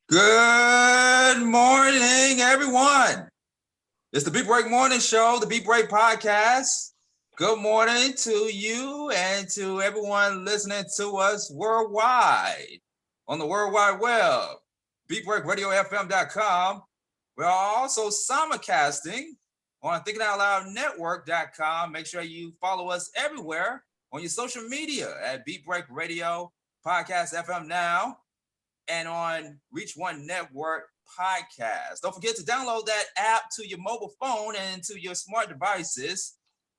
Good morning, everyone. It's the Beat Break Morning Show, the Beat Break Podcast. Good morning to you and to everyone listening to us worldwide on the World Wide Web, beatbreakradiofm.com. We're also simulcasting on thinkingoutloudnetwork.com. Make sure you follow us everywhere on your social media at Beat Break Radio Podcast FM Now and on Reach One Network Podcast. Don't forget to download that app to your mobile phone and to your smart devices,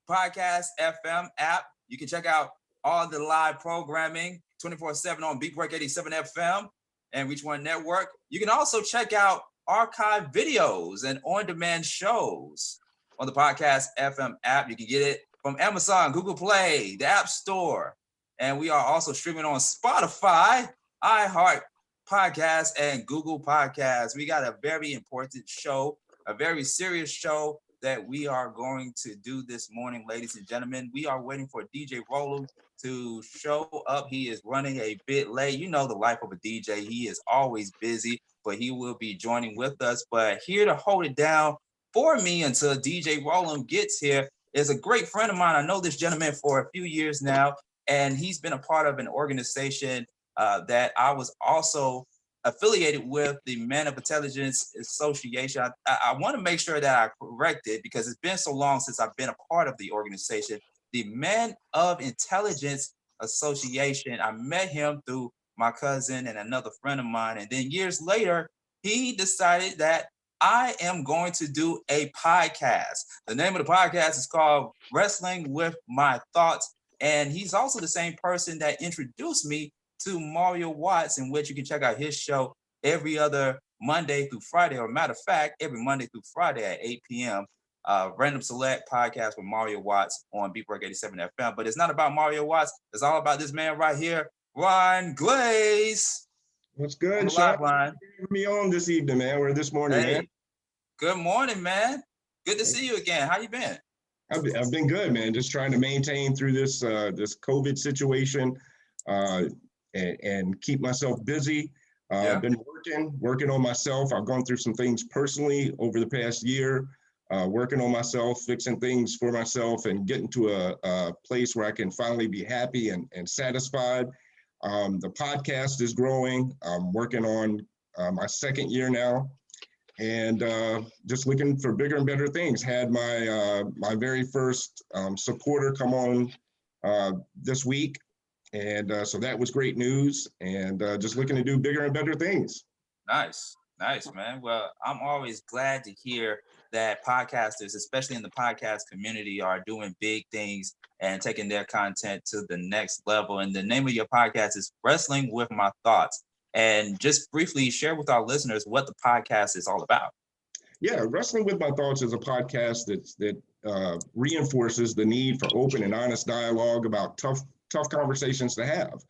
Podcast FM app. You can check out all the live programming 24/7 on Beat Break 87 FM and Reach One Network. You can also check out archive videos and on-demand shows on the Podcast FM app. You can get it from Amazon, Google Play, the App Store. And we are also streaming on Spotify, iHeart Podcast, and Google Podcasts. We got a very important show, a very serious show that we are going to do this morning, ladies and gentlemen. We are waiting for DJ Roland to show up. He is running a bit late. You know the life of a DJ. He is always busy, but he will be joining with us. But here to hold it down for me until DJ Roland gets here is a great friend of mine. I know this gentleman for a few years now, and he's been a part of an organization that I was also affiliated with, the Men of Intelligence Association. I want to make sure that I correct it because it's been so long since I've been a part of the organization. The Men of Intelligence Association. I met him through my cousin and another friend of mine. And then years later, he decided that I am going to do a podcast. The name of the podcast is called Wrestling with My Thoughts. And he's also the same person that introduced me to Mario Watts, in which you can check out his show every other Monday through Friday, or matter of fact, every Monday through Friday at 8 p.m. Random Select Podcast with Mario Watts on Beat Break 87 FM. But it's not about Mario Watts. It's all about this man right here, Ron Glaze. What's good, Sean? Me on this evening, man, or this morning, man. Good morning, man. Good to see you again. How you been? I've been good, man. Just trying to maintain through this this COVID situation. And keep myself busy. I've been working on myself. I've gone through some things personally over the past year, working on myself, fixing things for myself, and getting to a place where I can finally be happy and satisfied. The podcast is growing. I'm working on my second year now, and just looking for bigger and better things. Had my very first supporter come on this week. And so that was great news, and just looking to do bigger and better things. Nice, man. Well, I'm always glad to hear that podcasters, especially in the podcast community, are doing big things and taking their content to the next level. And the name of your podcast is Wrestling with My Thoughts. And just briefly share with our listeners what the podcast is all about. Yeah, Wrestling with My Thoughts is a podcast that reinforces the need for open and honest dialogue about tough conversations to have.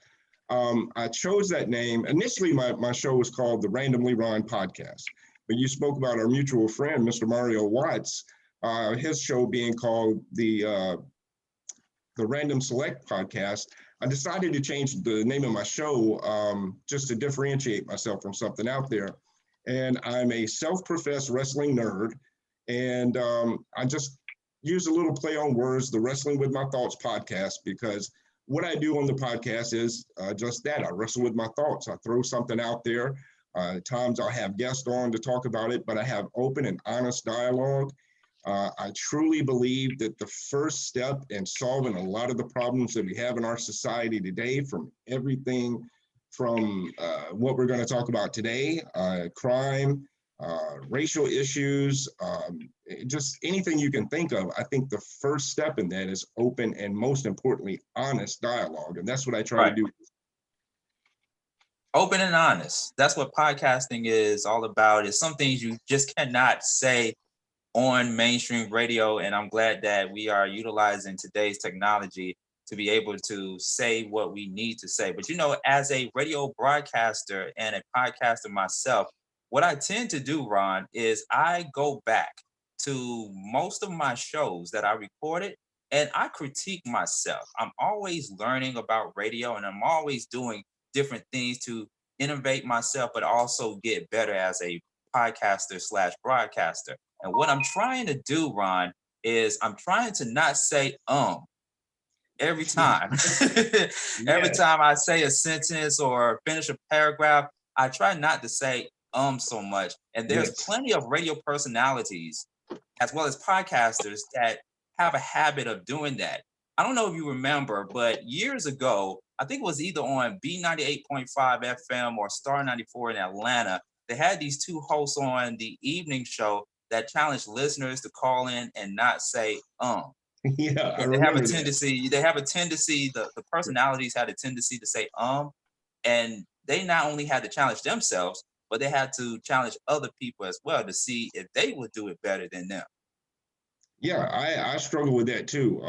I chose that name. Initially, my show was called the Randomly Ron Podcast, but you spoke about our mutual friend, Mr. Mario Watts, his show being called the Random Select Podcast. I decided to change the name of my show just to differentiate myself from something out there. And I'm a self-professed wrestling nerd, and I just use a little play on words, the Wrestling with My Thoughts podcast, because what I do on the podcast is just that. I wrestle with my thoughts. I throw something out there. At times I'll have guests on to talk about it, but I have open and honest dialogue. I truly believe that the first step in solving a lot of the problems that we have in our society today, from everything from what we're going to talk about today, crime, racial issues, just anything you can think of. I think the first step in that is open and, most importantly, honest dialogue. And that's what I try to do. Open and honest. That's what podcasting is all about. It's some things you just cannot say on mainstream radio. And I'm glad that we are utilizing today's technology to be able to say what we need to say. But, you know, as a radio broadcaster and a podcaster myself, what I tend to do, Ron, is I go back to most of my shows that I recorded and I critique myself. I'm always learning about radio and I'm always doing different things to innovate myself, but also get better as a podcaster / broadcaster. And what I'm trying to do, Ron, is I'm trying to not say every time. Every Yes. time I say a sentence or finish a paragraph, I try not to say so much. And there's Yes. plenty of radio personalities as well as podcasters that have a habit of doing that. I don't know if you remember, but years ago, I think it was either on B98.5 FM or Star 94 in Atlanta, they had these two hosts on the evening show that challenged listeners to call in and not say Yeah, I because remember that. they have a tendency, the personalities had a tendency to say and they not only had to challenge themselves, but they had to challenge other people as well to see if they would do it better than them. Yeah, I struggle with that too.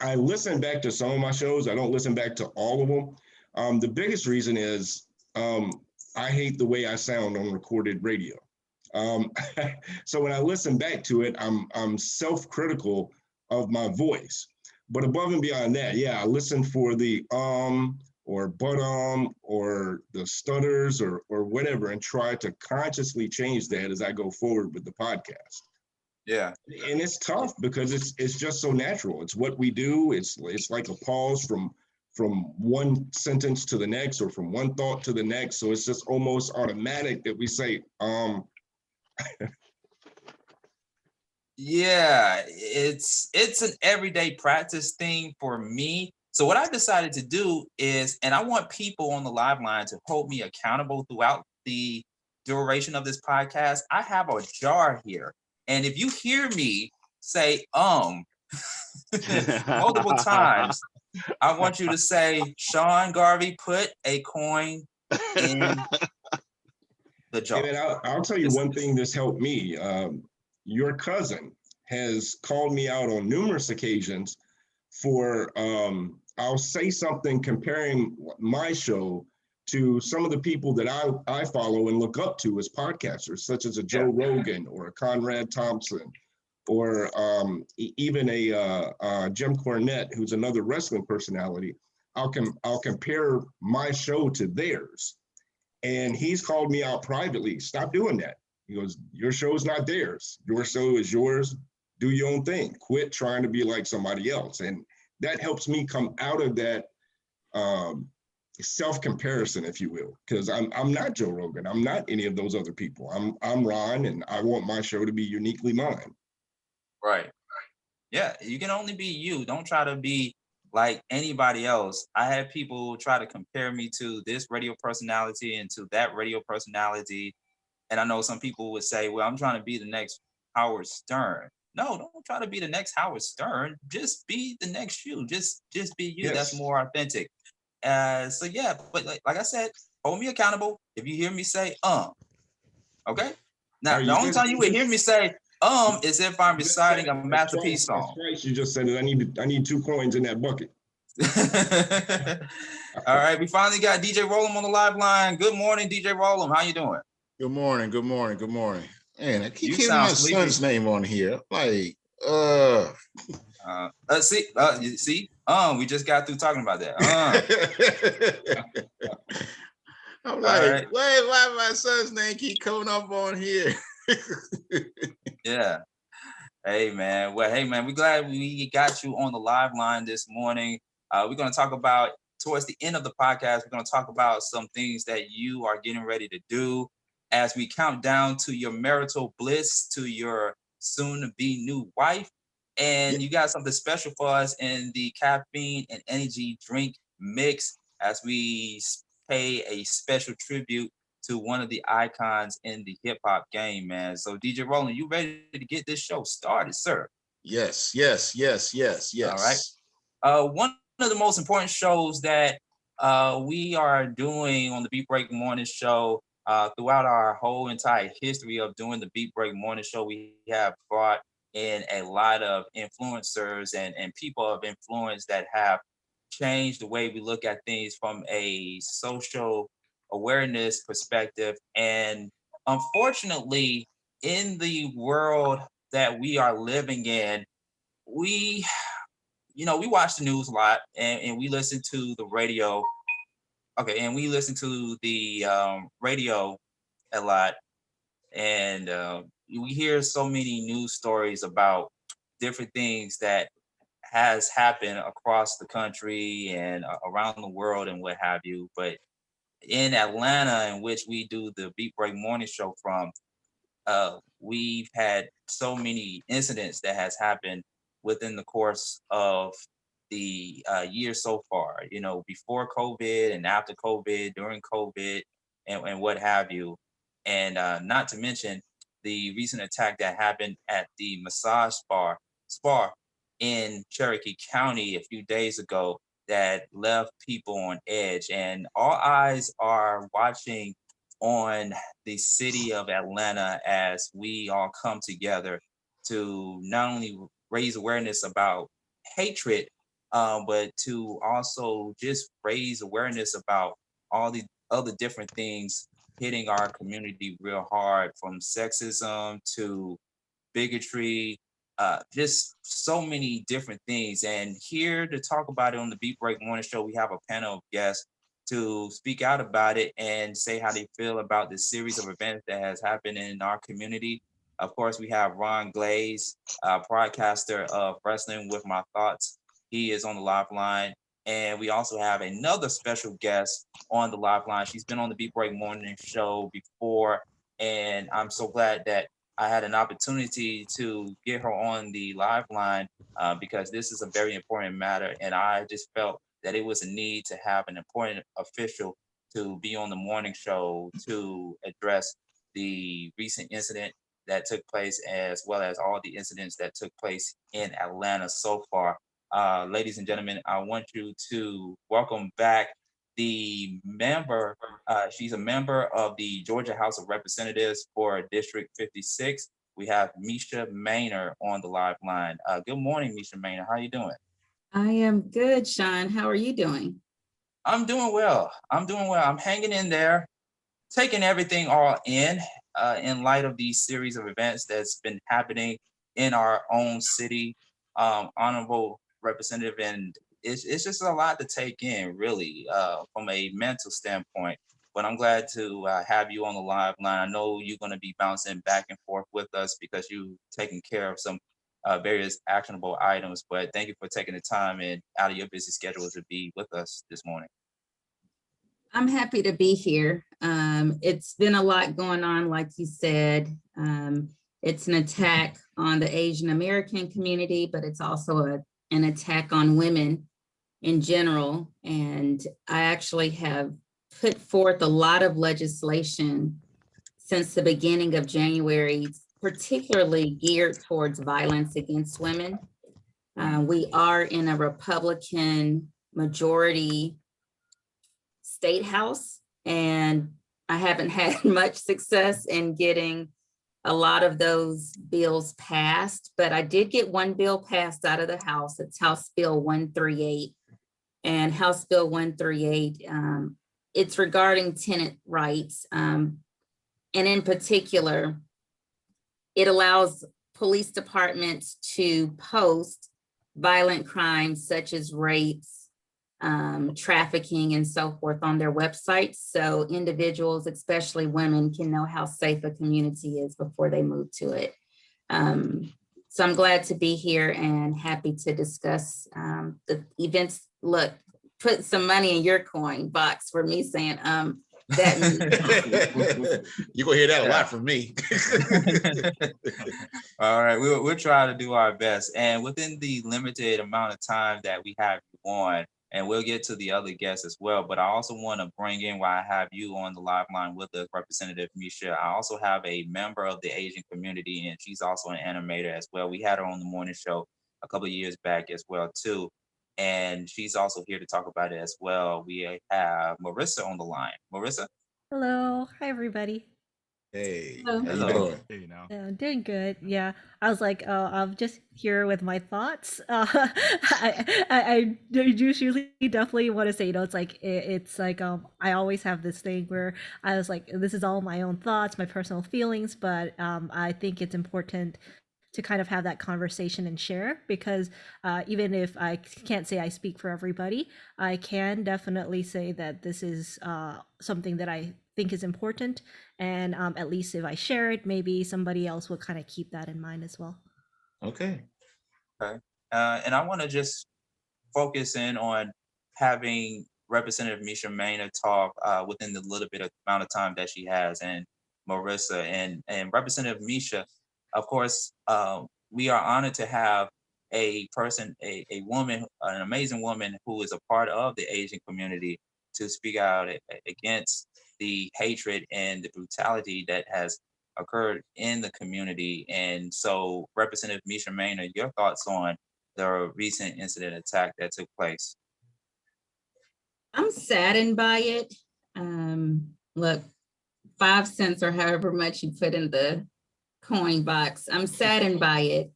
I listen back to some of my shows. I don't listen back to all of them. The biggest reason is I hate the way I sound on recorded radio. Um, so when I listen back to it, I'm self-critical of my voice. But above and beyond that, yeah, I listen for the or but or the stutters or whatever, and try to consciously change that as I go forward with the podcast. Yeah. And it's tough because it's just so natural. It's what we do. It's like a pause from one sentence to the next or from one thought to the next. So it's just almost automatic that we say, Yeah, it's an everyday practice thing for me. So what I decided to do is, and I want people on the live line to hold me accountable throughout the duration of this podcast. I have a jar here. And if you hear me say multiple times, I want you to say, Sean Garvey, put a coin in the jar. and I'll tell you one thing that's helped me. Your cousin has called me out on numerous occasions for I'll say something comparing my show to some of the people that I follow and look up to as podcasters, such as a Joe Rogan or a Conrad Thompson, or even a Jim Cornette, who's another wrestling personality. I'll compare my show to theirs. And he's called me out privately. Stop doing that. He goes, your show's not theirs. Your show is yours. Do your own thing. Quit trying to be like somebody else. And that helps me come out of that self-comparison, if you will, because I'm not Joe Rogan. I'm not any of those other people. I'm Ron, and I want my show to be uniquely mine. Right. Yeah, you can only be you. Don't try to be like anybody else. I had people try to compare me to this radio personality and to that radio personality. And I know some people would say, well, I'm trying to be the next Howard Stern. No, don't try to be the next Howard Stern. Just be the next you. Just be you. Yes. That's more authentic. So yeah, but like I said, hold me accountable. If you hear me say, okay. Now, the only time you would hear me say, is if I'm reciting a Master P song. That's right. You just said it. I need 2 coins in that bucket. All right, we finally got DJ Rollum on the live line. Good morning, DJ Rollum. How you doing? Good morning. Good morning. Good morning. Man, I keep You hearing sound my sleepy. son's name on here. Like, see, we just got through talking about that. I'm like, right. why my son's name keep coming up on here? Yeah. Hey man. Well, hey man, we're glad we got you on the live line this morning. We're going to talk about, towards the end of the podcast, we're going to talk about some things that you are getting ready to do as we count down to your marital bliss, to your soon-to-be new wife. And you got something special for us in the caffeine and energy drink mix as we pay a special tribute to one of the icons in the hip-hop game, man. So DJ Rollum, you ready to get this show started, sir? Yes. All right. One of the most important shows that we are doing on the Beat Break Morning Show throughout our whole entire history of doing the Beat Break Morning Show, we have brought in a lot of influencers and people of influence that have changed the way we look at things from a social awareness perspective. And unfortunately, in the world that we are living in, we watch the news a lot and we listen to the radio Okay, and we listen to the radio a lot, and we hear so many news stories about different things that has happened across the country and around the world and what have you. But in Atlanta, in which we do the Beat Break Morning Show from, we've had so many incidents that has happened within the course of the year so far. You know, before COVID and after COVID, during COVID, and what have you, and not to mention the recent attack that happened at the massage spa in Cherokee County a few days ago that left people on edge, and all eyes are watching on the city of Atlanta as we all come together to not only raise awareness about hatred, but to also just raise awareness about all the other different things hitting our community real hard, from sexism to bigotry, just so many different things. And here to talk about it on the Beat Break Morning Show, we have a panel of guests to speak out about it and say how they feel about this series of events that has happened in our community. Of course, we have Ron Glaze, broadcaster of Wrestling with My Thoughts. He is on the live line. And we also have another special guest on the live line. She's been on the Beat Break Morning Show before. And I'm so glad that I had an opportunity to get her on the live line because this is a very important matter. And I just felt that it was a need to have an important official to be on the morning show to address the recent incident that took place, as well as all the incidents that took place in Atlanta so far. Ladies and gentlemen, I want you to welcome back the member. She's a member of the Georgia House of Representatives for District 56. We have Misha Maynor on the live line. Good morning, Misha Maynor. How are you doing? I am good, Sean. How are you doing? I'm doing well. I'm doing well. I'm hanging in there, taking everything all in light of these series of events that's been happening in our own city. Honorable Representative, and it's just a lot to take in, really, from a mental standpoint. But I'm glad to have you on the live line. I know you're going to be bouncing back and forth with us because you're taking care of some various actionable items. But thank you for taking the time and out of your busy schedule to be with us this morning. I'm happy to be here. It's been a lot going on, like you said. It's an attack on the Asian American community, but it's also an attack on women in general. And I actually have put forth a lot of legislation since the beginning of January, particularly geared towards violence against women. We are in a Republican majority state house, and I haven't had much success in getting a lot of those bills passed, but I did get one bill passed out of the House. It's House Bill 138. And House Bill 138, it's regarding tenant rights. And in particular, it allows police departments to post violent crimes such as rapes, trafficking, and so forth on their websites. So individuals, especially women, can know how safe a community is before they move to it. So I'm glad to be here and happy to discuss the events. Look, put some money in your coin box for me saying that. You're gonna hear that a lot from me. All right, we'll try to do our best. And within the limited amount of time that we have you on, and we'll get to the other guests as well, but I also want to bring in, while I have you on the live line with us, Representative Misha, I also have a member of the Asian community, and she's also an animator as well. We had her on the morning show a couple of years back as well, too. And she's also here to talk about it as well. We have Marissa on the line. Marissa? Hello. Hi, everybody. Hey, Hello. how you Hello. doing? Hey, now. Doing good. Yeah. I was like, I'm just here with my thoughts. I usually definitely want to say, it's like, it's like, I always have this thing where I was like, this is all my own thoughts, my personal feelings, but I think it's important to kind of have that conversation and share, because even if I can't say I speak for everybody, I can definitely say that this is something that I think is important. And at least if I share it, maybe somebody else will kind of keep that in mind as well. Okay. Okay. And I want to just focus in on having Representative Misha Mena talk within the little bit of amount of time that she has, and Marissa and Representative Misha. Of course, we are honored to have a person, a woman, an amazing woman who is a part of the Asian community to speak out against the hatred and the brutality that has occurred in the community. And so, Representative Misha Mena, your thoughts on the recent incident attack that took place? I'm saddened by it. Look, 5 cents or however much you put in the coin box, I'm saddened by it.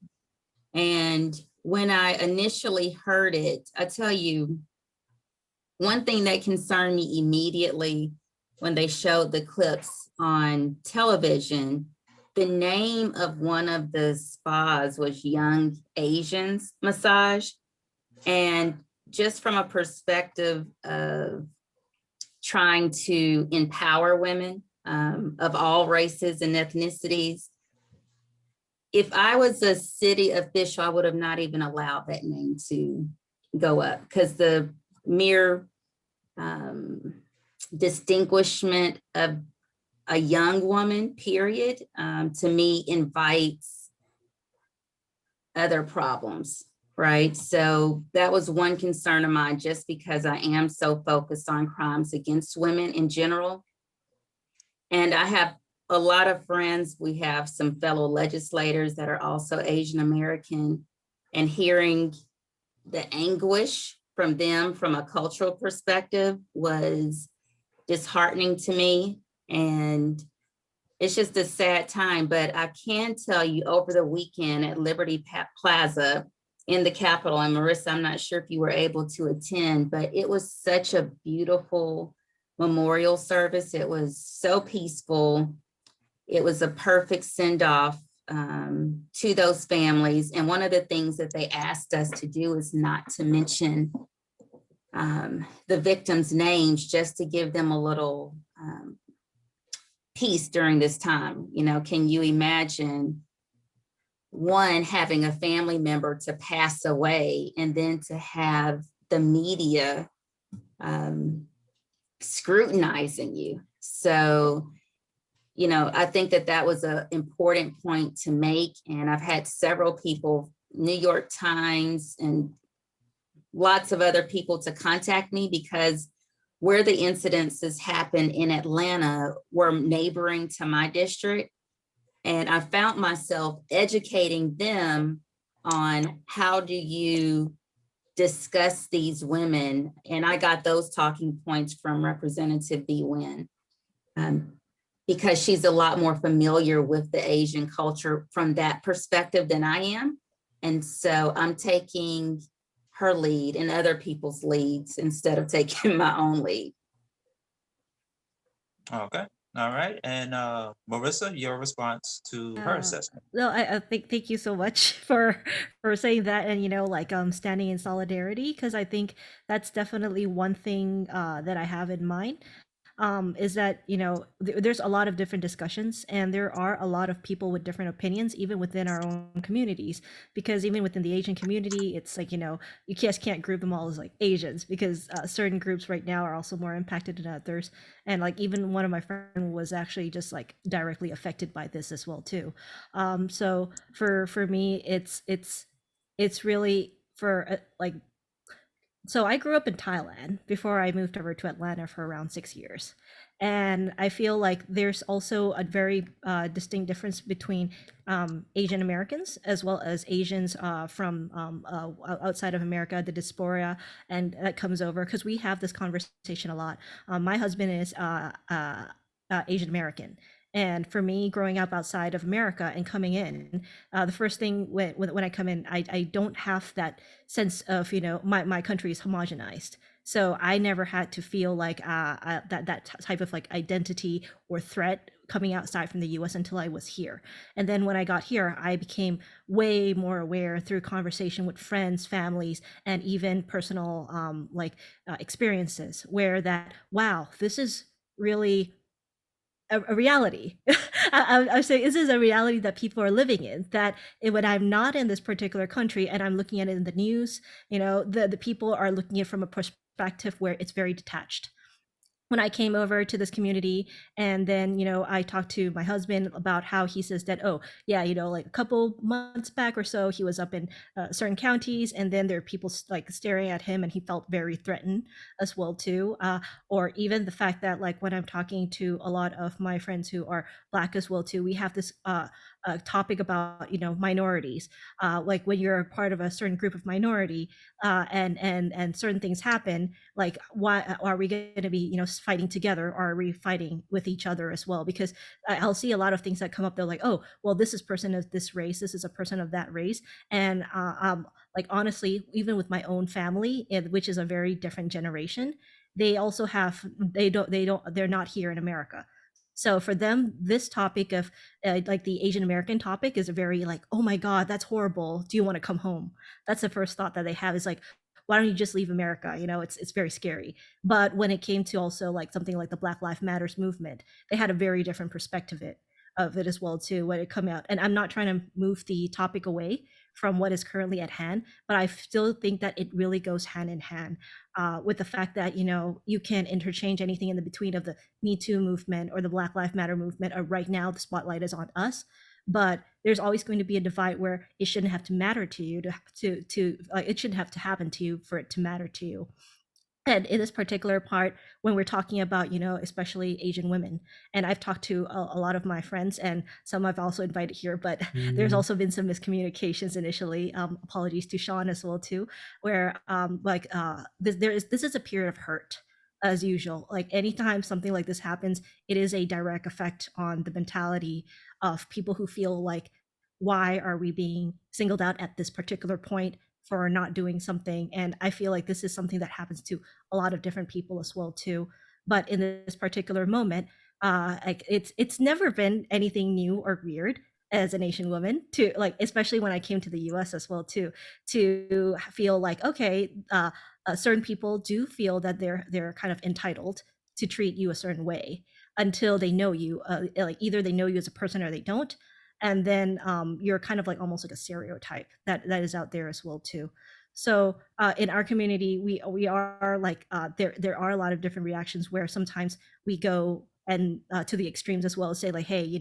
And when I initially heard it, I tell you, one thing that concerned me immediately when they showed the clips on television, the name of one of the spas was Young Asians Massage. And just from a perspective of trying to empower women of all races and ethnicities, if I was a city official, I would have not even allowed that name to go up, because the mere distinguishment of a young woman, period, to me invites other problems, right? So that was one concern of mine, just because I am so focused on crimes against women in general. And I have a lot of friends. We have some fellow legislators that are also Asian American, and hearing the anguish from them from a cultural perspective was disheartening to me. And it's just a sad time. But I can tell you, over the weekend at Liberty Plaza in the Capitol, and Marissa, I'm not sure if you were able to attend, but it was such a beautiful memorial service. It was so peaceful. It was a perfect send-off to those families. And one of the things that they asked us to do is not to mention the victims' names, just to give them a little peace during this time. You know, can you imagine one having a family member to pass away, and then to have the media scrutinizing you? So, you know, I think that that was an important point to make. And I've had several people, New York Times and lots of other people, to contact me, because where the incidences happened in Atlanta were neighboring to my district. And I found myself educating them on how do you discuss these women. And I got those talking points from Representative B. Wynn, because she's a lot more familiar with the Asian culture from that perspective than I am. And so I'm taking her lead and other people's leads instead of taking my own lead. Okay. All right. And Marissa, your response to her assessment. No, I think thank you so much for saying that, and like standing in solidarity, because I think that's definitely one thing that I have in mind. Is that there's a lot of different discussions, and there are a lot of people with different opinions even within our own communities, because even within the Asian community, it's like you just can't group them all as like Asians, because certain groups right now are also more impacted than others. And like even one of my friends was actually just like directly affected by this as well too. So for me, it's really for like, so I grew up in Thailand before I moved over to Atlanta for around 6 years. And I feel like there's also a very distinct difference between Asian Americans as well as Asians from outside of America, the diaspora, and that comes over, because we have this conversation a lot. My husband is Asian American. And for me, growing up outside of America and coming in, the first thing when I come in, I don't have that sense of, my country is homogenized. So I never had to feel like that type of like identity or threat coming outside from the US until I was here. And then when I got here, I became way more aware through conversation with friends, families, and even personal experiences where that, wow, this is really a reality. I say this is a reality that people are living in, that when I'm not in this particular country and I'm looking at it in the news, the people are looking at it from a perspective where it's very detached. When I came over to this community, and then I talked to my husband about how he says that, oh yeah, like a couple months back or so, he was up in certain counties, and then there are people like staring at him, and he felt very threatened as well too. Or even the fact that, like, when I'm talking to a lot of my friends who are Black as well too, we have this topic about minorities. Like when you're a part of a certain group of minority, and certain things happen, like why are we going to be fighting together, or are we fighting with each other as well? Because I'll see a lot of things that come up. They're like, oh well, this is person of this race, this is a person of that race. And like honestly, even with my own family, which is a very different generation, they also have, they're not here in America. So for them, this topic of like the Asian American topic is a very like, oh my God, that's horrible, do you want to come home? That's the first thought that they have, is like, why don't you just leave America? It's very scary. But when it came to also like something like the Black Lives Matters movement, they had a very different perspective of it as well too, when it come out. And I'm not trying to move the topic away from what is currently at hand, but I still think that it really goes hand in hand with the fact that you can interchange anything in the between of the Me Too movement or the Black Lives Matter movement. Or right now the spotlight is on us, but there's always going to be a divide where it shouldn't have to matter to you to it shouldn't have to happen to you for it to matter to you. And in this particular part, when we're talking about especially Asian women, and I've talked to a lot of my friends, and some I've also invited here, but there's also been some miscommunications initially. Apologies to Sean as well too, where this is a period of hurt as usual. Like anytime something like this happens, it is a direct effect on the mentality of people who feel like, why are we being singled out at this particular point for not doing something? And I feel like this is something that happens to a lot of different people as well too. But in this particular moment, like it's never been anything new or weird as an Asian woman, to like, especially when I came to the US as well too, to feel like, okay, certain people do feel that they're kind of entitled to treat you a certain way until they know you, like either they know you as a person or they don't. And then you're kind of like almost like a stereotype that is out there as well too. So in our community, we are like there are a lot of different reactions where sometimes we go and to the extremes as well, say like, hey,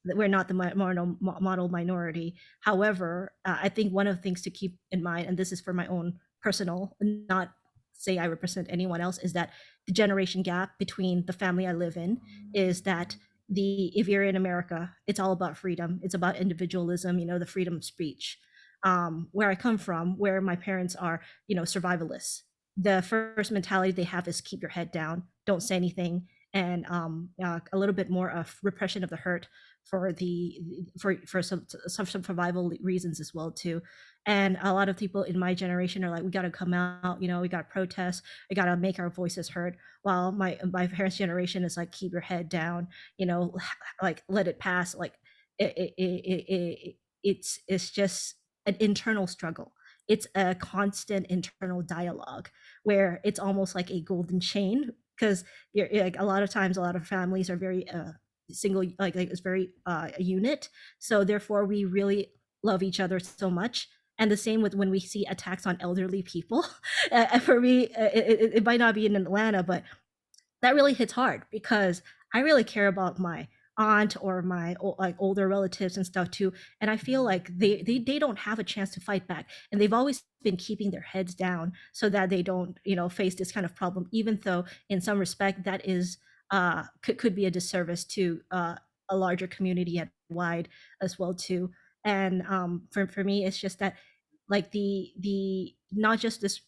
we're not the model minority. However, I think one of the things to keep in mind, and this is for my own personal, not say I represent anyone else, is that the generation gap between the family I live in is that if you're in America, it's all about freedom. It's about individualism, the freedom of speech. Where I come from, where my parents are, survivalists, the first mentality they have is keep your head down, don't say anything, and a little bit more of repression of the hurt for some survival reasons as well too. And a lot of people in my generation are like, we got to come out, we got to protest, we got to make our voices heard. While my parents' generation is like, keep your head down, like let it pass. Like it's just an internal struggle. It's a constant internal dialogue where it's almost like a golden chain, because you're like, a lot of times a lot of families are very single, like it's very a unit. So therefore we really love each other so much. And the same with when we see attacks on elderly people. For me, it might not be in Atlanta, but that really hits hard because I really care about my aunt or my like older relatives and stuff too. And I feel like they don't have a chance to fight back. And they've always been keeping their heads down so that they don't, face this kind of problem, even though in some respect that is could be a disservice to a larger community at wide as well too. And for me, it's just that like the not just this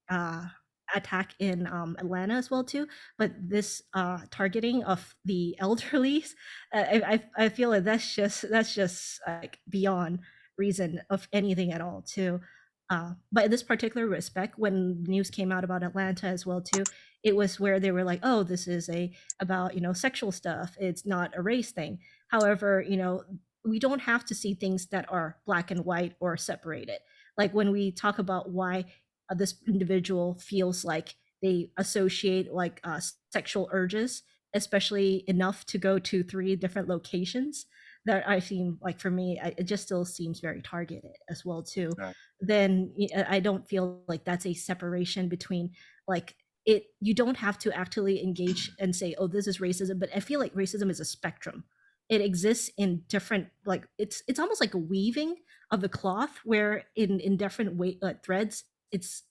uh attack in Atlanta as well too, but this targeting of the elderly, I feel like that's just like beyond reason of anything at all too. But in this particular respect, when news came out about Atlanta as well too, it was where they were like, oh, this is about, sexual stuff. It's not a race thing. However, we don't have to see things that are black and white or separated. Like when we talk about why this individual feels like they associate like sexual urges, especially enough to go to 3 different locations, that I seem like, for me, it just still seems very targeted as well too. Right. Then I don't feel like that's a separation between, like, it. You don't have to actually engage and say, oh, this is racism, but I feel like racism is a spectrum. It exists in different, like, it's almost like a weaving of the cloth, where in different threads, it's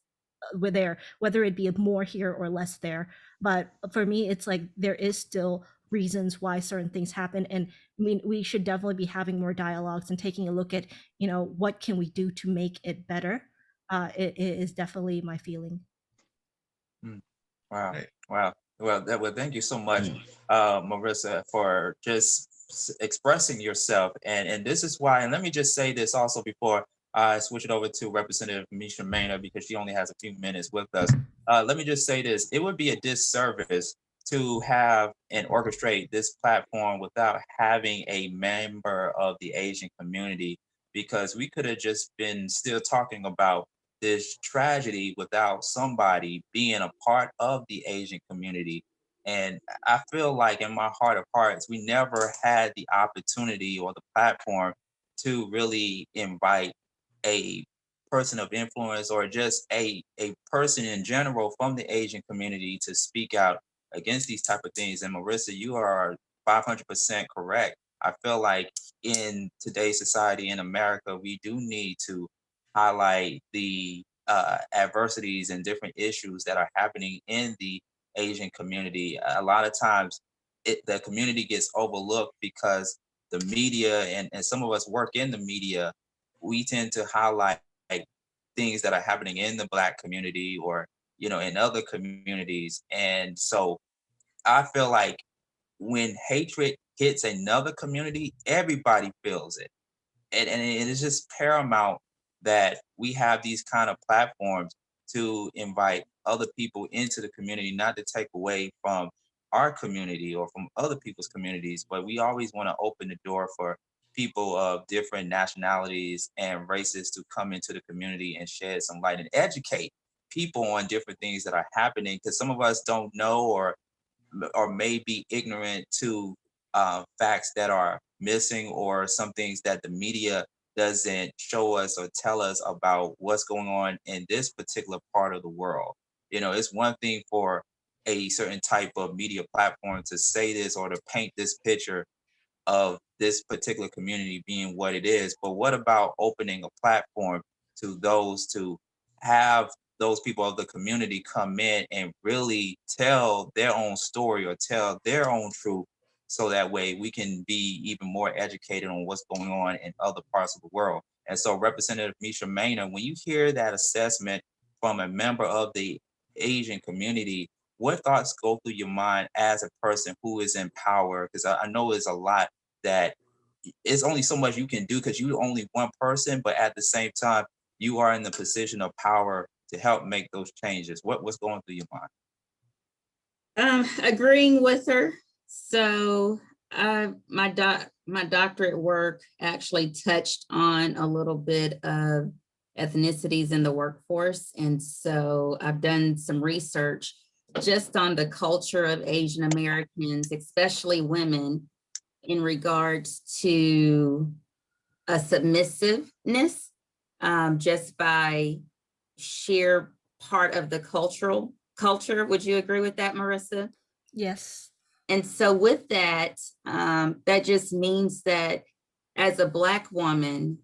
whether it be more here or less there. But for me, it's like there is still reasons why certain things happen, and I mean, we should definitely be having more dialogues and taking a look at, what can we do to make it better. It is definitely my feeling. Wow. Right. Wow. Well, thank you so much, Mm. Marissa, for just expressing yourself. And this is why, and let me just say this also before I switch it over to Representative Misha Mena, because she only has a few minutes with us. Let me just say this. It would be a disservice to have and orchestrate this platform without having a member of the Asian community, because we could have just been still talking about this tragedy without somebody being a part of the Asian community. And I feel like in my heart of hearts, we never had the opportunity or the platform to really invite a person of influence, or just a person in general from the Asian community, to speak out against these type of things. And Marissa, you are 500% correct. I feel like in today's society in America, we do need to highlight the adversities and different issues that are happening in the Asian community. A lot of times, the community gets overlooked because the media, and some of us work in the media, we tend to highlight things that are happening in the Black community, or in other communities. And so I feel like when hatred hits another community, everybody feels it. And it is just paramount that we have these kind of platforms to invite other people into the community, not to take away from our community or from other people's communities, but we always want to open the door for people of different nationalities and races to come into the community and shed some light and educate people on different things that are happening, because some of us don't know, or may be ignorant to facts that are missing, or some things that the media doesn't show us or tell us about what's going on in this particular part of the world. It's one thing for a certain type of media platform to say this or to paint this picture of this particular community being what it is. But what about opening a platform to those, to have those people of the community come in and really tell their own story or tell their own truth, so that way we can be even more educated on what's going on in other parts of the world. And so, Representative Misha Mena, when you hear that assessment from a member of the Asian community, what thoughts go through your mind as a person who is in power? Because I know it's a lot that it's only so much you can do, because you're only one person, but at the same time, you are in the position of power to help make those changes. What's going through your mind? Agreeing with her. So my doctorate work actually touched on a little bit of ethnicities in the workforce. And so I've done some research just on the culture of Asian Americans, especially women, in regards to a submissiveness, just by sheer part of the culture. Would you agree with that, Marissa? Yes. And so with that, that just means that as a Black woman,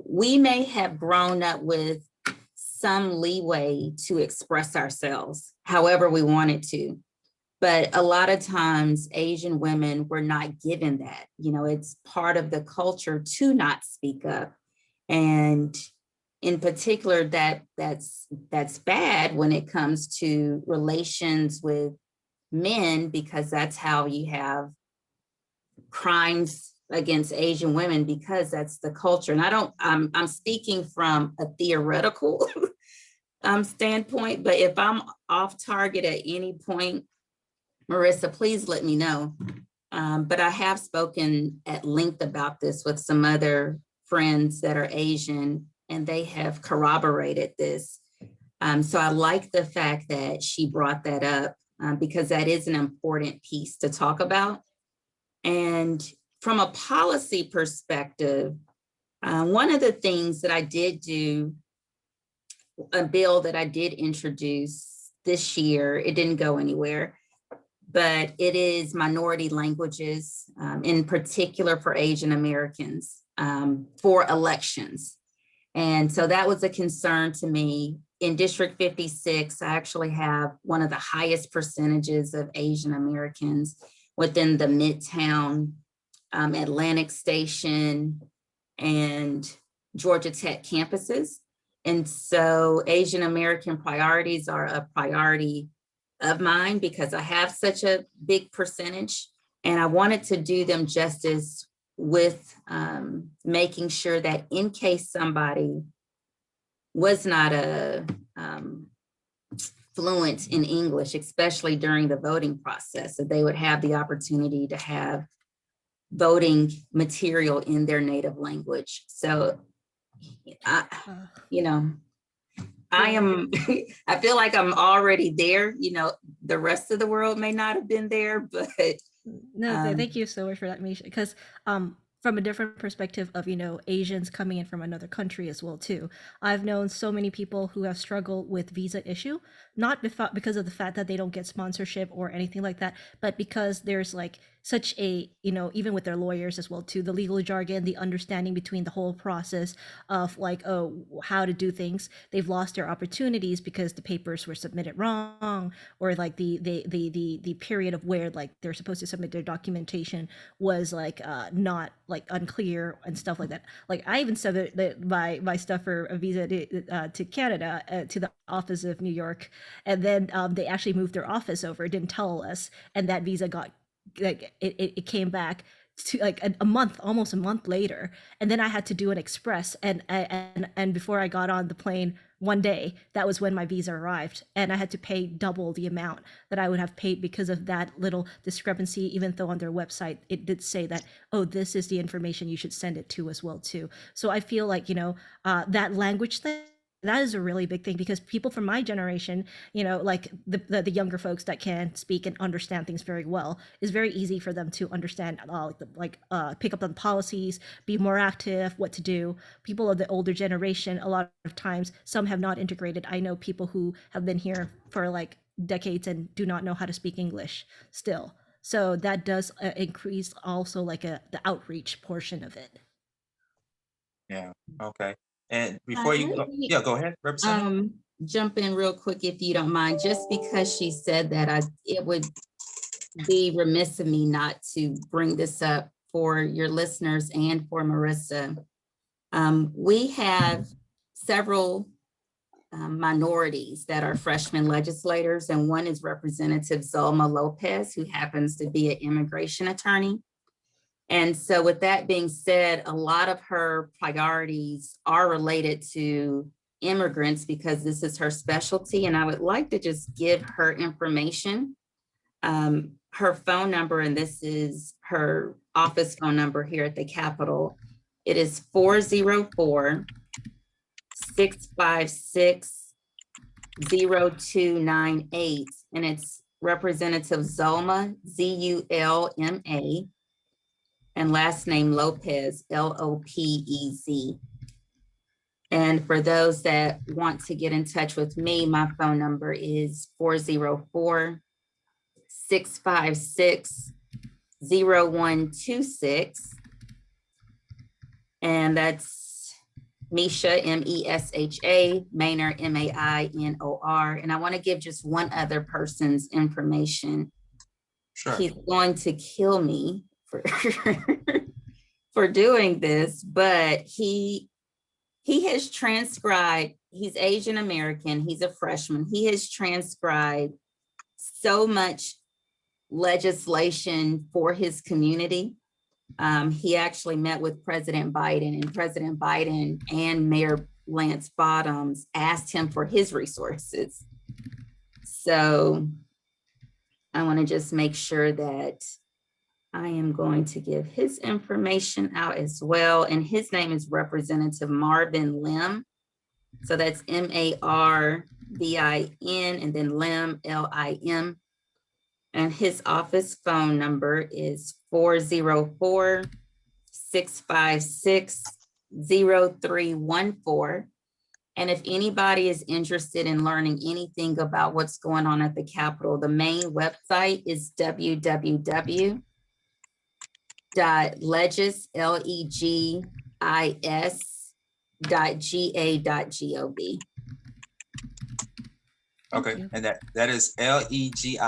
we may have grown up with some leeway to express ourselves however we wanted to. But a lot of times Asian women were not given that. It's part of the culture to not speak up. And in particular, that's bad when it comes to relations with men, because that's how you have crimes against Asian women because that's the culture. And I'm speaking from a theoretical standpoint, but if I'm off target at any point, Marissa, please let me know. But I have spoken at length about this with some other friends that are Asian, and they have corroborated this. So I like the fact that she brought that up because that is an important piece to talk about. And from a policy perspective, one of the things that I did do, a bill that I did introduce this year, it didn't go anywhere, but it is minority languages, in particular for Asian Americans, for elections. And so that was a concern to me. In District 56, I actually have one of the highest percentages of Asian Americans within the Midtown, Atlantic Station, and Georgia Tech campuses. And so Asian American priorities are a priority of mine because I have such a big percentage, and I wanted to do them justice with making sure that in case somebody was not fluent in English, especially during the voting process, that they would have the opportunity to have voting material in their native language. So, I I feel like I'm already there. The rest of the world may not have been there, but No, thank you so much for that, Misha. Because from a different perspective of Asians coming in from another country as well too, I've known so many people who have struggled with visa issue, not because of the fact that they don't get sponsorship or anything like that, but because there's like such a even with their lawyers as well too, the legal jargon, the understanding between the whole process of like how to do things, they've lost their opportunities because the papers were submitted wrong, or like the period of where like they're supposed to submit their documentation was like not like unclear and stuff like that. Like I even submitted my stuff for a visa to Canada, to the office of New York, and then they actually moved their office over, didn't tell us, and that visa got like it came back to like almost a month later, and then I had to do an express, and before I got on the plane one day, that was when my visa arrived, and I had to pay double the amount that I would have paid because of that little discrepancy, even though on their website it did say that, oh, this is the information you should send it to as well too. So I feel like that language thing, that is a really big thing, because people from my generation, like the younger folks that can speak and understand things very well, is very easy for them to understand, pick up on policies, be more active, what to do. People of the older generation, a lot of times, some have not integrated. I know people who have been here for like decades and do not know how to speak English still. So that does increase also like the outreach portion of it. Yeah. Okay. And before you go, yeah, go ahead, Representative. Jump in real quick if you don't mind. Just because she said that, it would be remiss of me not to bring this up for your listeners and for Marissa. We have several minorities that are freshman legislators, and one is Representative Zulma Lopez, who happens to be an immigration attorney. And so with that being said, a lot of her priorities are related to immigrants because this is her specialty. And I would like to just give her information, her phone number, and this is her office phone number here at the Capitol. It is 404-656-0298. And it's Representative Zulma, Zulma, and last name Lopez, Lopez. And for those that want to get in touch with me, my phone number is 404-656-0126. And that's Mesha, Mesha, Maynor, Mainor. And I want to give just one other person's information. Sure. He's going to kill me for doing this, but he has transcribed, he's Asian American, he's a freshman, he has transcribed so much legislation for his community He actually met with President Biden, and President Biden and Mayor Lance Bottoms asked him for his resources. So I want to just make sure that I am going to give his information out as well. And his name is Representative Marvin Lim. So that's Marvin and then Lim, Lim. And his office phone number is 404-656-0314. And if anybody is interested in learning anything about what's going on at the Capitol, the main website is www.legis.ga.gov. Okay, and that is legis.ga.gov.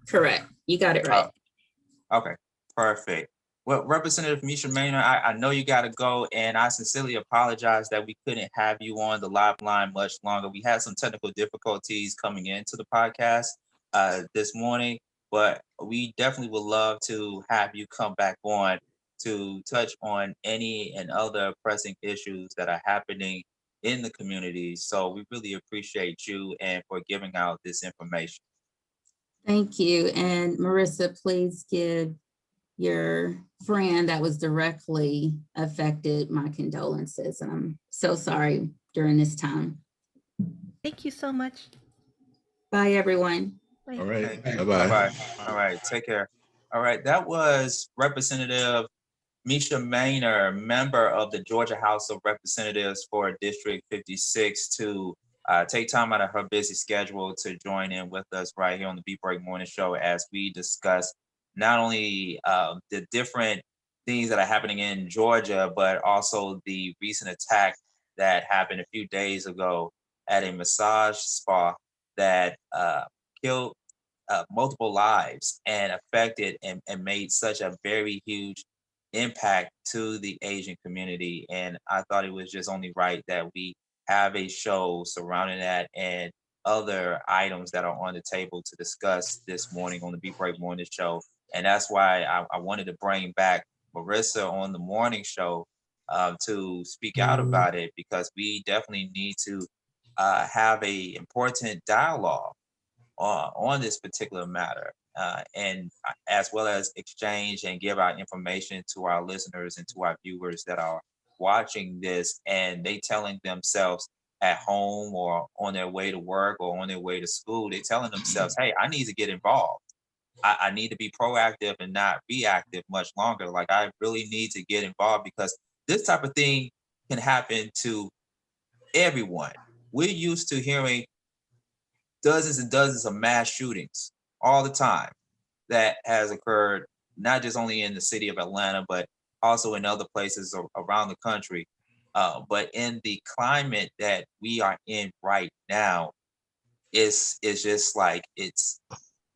Correct. You got it right. Okay, perfect. Well, Representative Misha Maynard, I know you got to go, and I sincerely apologize that we couldn't have you on the live line much longer. We had some technical difficulties coming into the podcast this morning, but we definitely would love to have you come back on to touch on any and other pressing issues that are happening in the community. So we really appreciate you and for giving out this information. Thank you. And Marissa, please give your friend that was directly affected my condolences. And I'm so sorry during this time. Thank you so much. Bye, everyone. Bye. All right. Okay. Bye-bye. Bye-bye. All right. Take care. All right. That was Representative Misha Maynard, member of the Georgia House of Representatives for District 56, to take time out of her busy schedule to join in with us right here on the Beat Break Morning Show as we discuss not only the different things that are happening in Georgia, but also the recent attack that happened a few days ago at a massage spa that killed multiple lives and affected and made such a very huge impact to the Asian community. And I thought it was just only right that we have a show surrounding that and other items that are on the table to discuss this morning on the Beat Break Morning Show. And that's why I wanted to bring back Marissa on the morning show to speak out about it, because we definitely need to have a important dialogue on this particular matter, and as well as exchange and give out information to our listeners and to our viewers that are watching this, and they telling themselves at home or on their way to work or on their way to school, they telling themselves, hey, I need to get involved. I need to be proactive and not reactive much longer. Like, I really need to get involved because this type of thing can happen to everyone. We're used to hearing dozens and dozens of mass shootings all the time that has occurred, not just only in the city of Atlanta, but also in other places around the country. But in the climate that we are in right now, it's just like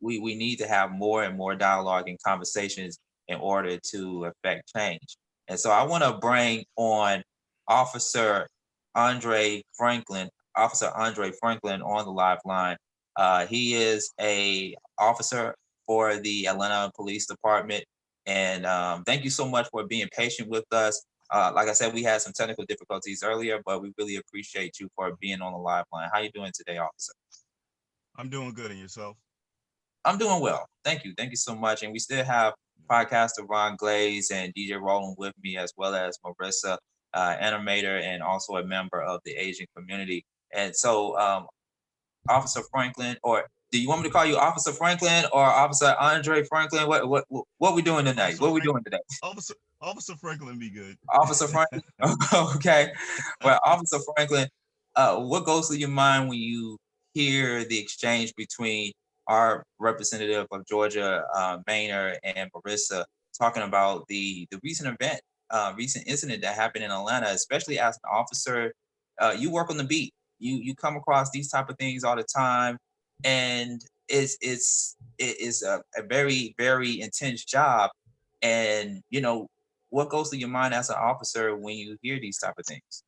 we need to have more and more dialogue and conversations in order to affect change. And so I want to bring on Officer Andre Franklin, Officer Andre Franklin on the live line. He is a officer for the Atlanta Police Department. And thank you so much for being patient with us. Like I said, we had some technical difficulties earlier, but we really appreciate you for being on the live line. How you doing today, officer? I'm doing good, and yourself? I'm doing well. Thank you. Thank you so much. And we still have podcaster Ron Glaze and DJ Roland with me, as well as Marissa, animator and also a member of the Asian community. And so, Officer Franklin, or do you want me to call you Officer Franklin or Officer Andre Franklin? What we doing tonight? Officer what we doing today? Officer Franklin be good. Officer Franklin. Okay. Well, Officer Franklin, what goes through your mind when you hear the exchange between our representative of Georgia, Maynard, and Marissa talking about the recent event, recent incident that happened in Atlanta, especially as an officer? You work on the beat. You come across these type of things all the time, and it's a very, very intense job. And what goes through your mind as an officer when you hear these type of things?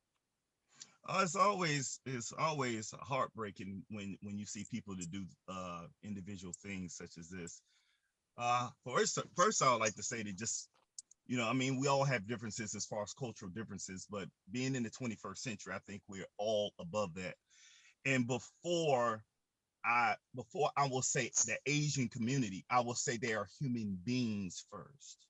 It's always heartbreaking when you see people to do individual things such as this. First, I would like to say that just, I mean, we all have differences as far as cultural differences, but being in the 21st century, I think we're all above that. And before I will say the Asian community, I will say they are human beings first,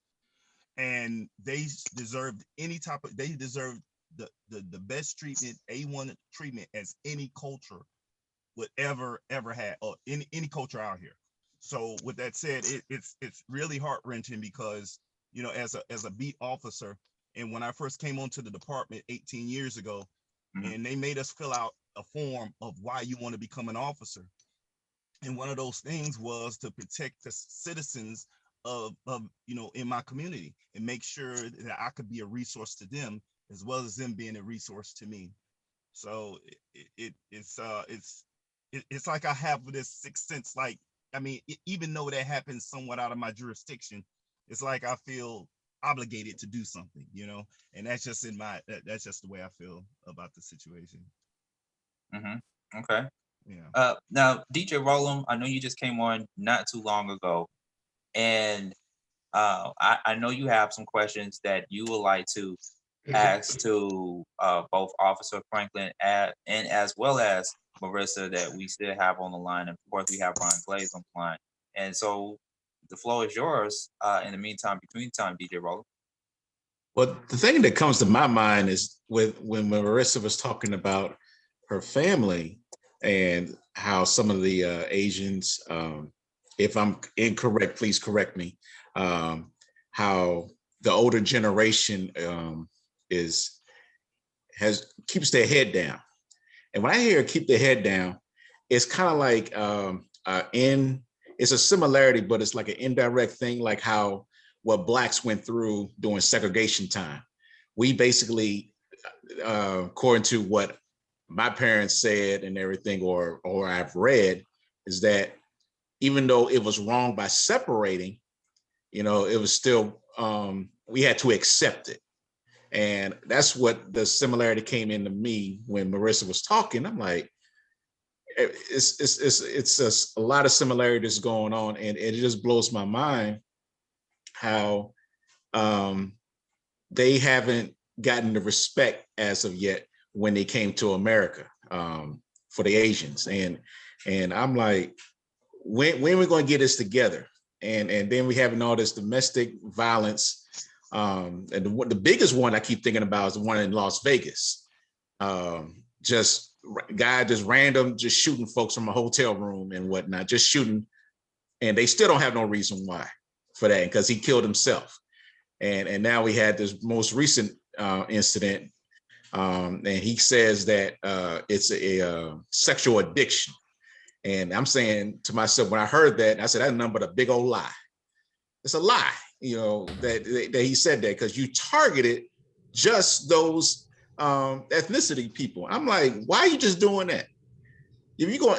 and they deserve they deserve the best treatment, A1 treatment as any culture would ever have, or any culture out here. So with that said, it's really heart wrenching because as a beat officer, and when I first came onto the department 18 years ago, and they made us fill out a form of why you want to become an officer, and one of those things was to protect the citizens of in my community and make sure that I could be a resource to them as well as them being a resource to me. So it's like I have this sixth sense. Like, I mean, even though that happens somewhat out of my jurisdiction, it's like I feel obligated to do something, and that's just that's just the way I feel about the situation. Okay. Yeah. Now, DJ Rollum, I know you just came on not too long ago, and I know you have some questions that you would like to ask to both Officer Franklin and as well as Marissa that we still have on the line. And of course, we have Ron Glaze on the line. And so the floor is yours. In the meantime, between time, DJ Rollum. Well, the thing that comes to my mind is when Marissa was talking about her family and how some of the Asians, if I'm incorrect, please correct me, how the older generation keeps their head down. And when I hear keep their head down, it's kind of like it's a similarity, but it's like an indirect thing, like how what Blacks went through during segregation time. We basically, according to what my parents said and everything, or I've read, is that even though it was wrong by separating, it was still, we had to accept it. And that's what the similarity came into me when Marissa was talking. I'm like, it's a lot of similarities going on, and it just blows my mind how they haven't gotten the respect as of yet when they came to America for the Asians. And I'm like, when are we going to get this together? And then we having all this domestic violence. And the biggest one I keep thinking about is the one in Las Vegas. Just random, just shooting folks from a hotel room and whatnot, just shooting. And they still don't have no reason why for that, because he killed himself. And now we had this most recent incident. And he says that it's a sexual addiction. And I'm saying to myself, when I heard that, I said, that's nothing but a big old lie. It's a lie, that he said that, because you targeted just those ethnicity people. I'm like, why are you just doing that? If you go,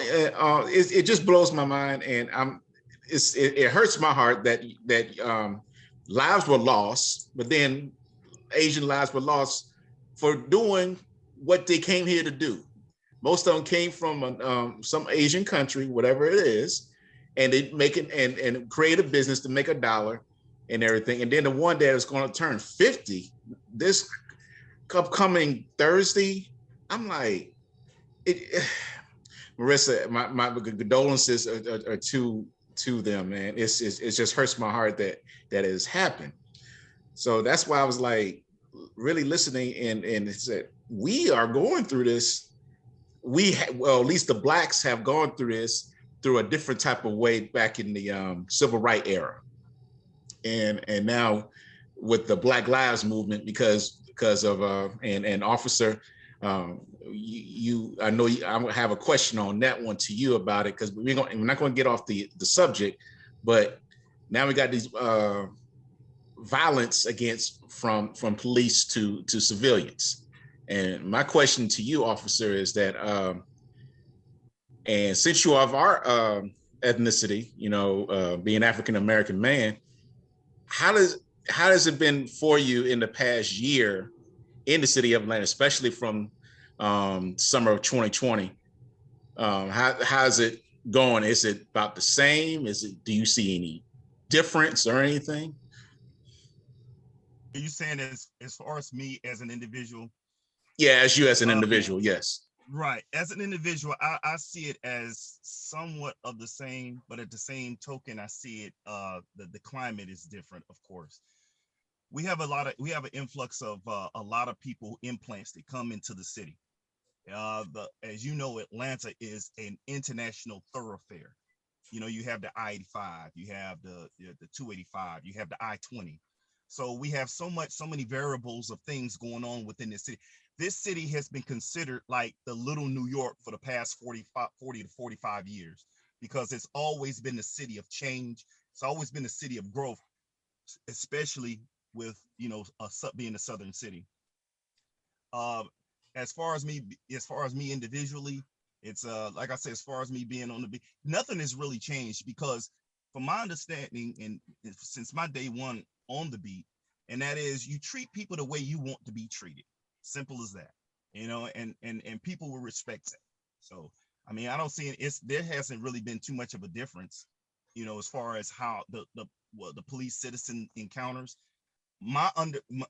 it just blows my mind, and it hurts my heart that lives were lost, but then Asian lives were lost for doing what they came here to do. Most of them came from some Asian country, whatever it is, and they make it and create a business to make $1 and everything. And then the one that is going to turn 50 this upcoming Thursday, I'm like, Marissa, my condolences are to them, man. It just hurts my heart that it has happened. So that's why I was like really listening, and it said, we are going through this. At least the Blacks have gone through this through a different type of way back in the civil rights era, and now with the Black Lives Movement, because of and Officer, I know I have a question on that one to you about it, because we're not going to get off the subject, but now we got these violence from police to civilians. And my question to you, Officer, is that, and since you are of our ethnicity, being African-American man, how has it been for you in the past year in the city of Atlanta, especially from summer of 2020? How's it going? Is it about the same? Do you see any difference or anything? Are you saying as far as me as an individual? Yeah, as you as an individual, yes. Right. As an individual, I see it as somewhat of the same, but at the same token, I see it the climate is different, of course. We have an influx of a lot of people, implants that come into the city. As you know, Atlanta is an international thoroughfare. You know, you have the I-85, you have the 285, you have the I-20. So we have so many variables of things going on within the city. This city has been considered like the little New York for the past 40 to 45 years, because it's always been the city of change. It's always been the city of growth, especially with, being a southern city. As far as me individually, it's like I said, as far as me being on the beat, nothing has really changed, because from my understanding, and since my day one on the beat, and that is, you treat people the way you want to be treated. Simple as that, and people will respect that. So, I mean, I don't see there hasn't really been too much of a difference, as far as how the police citizen encounters.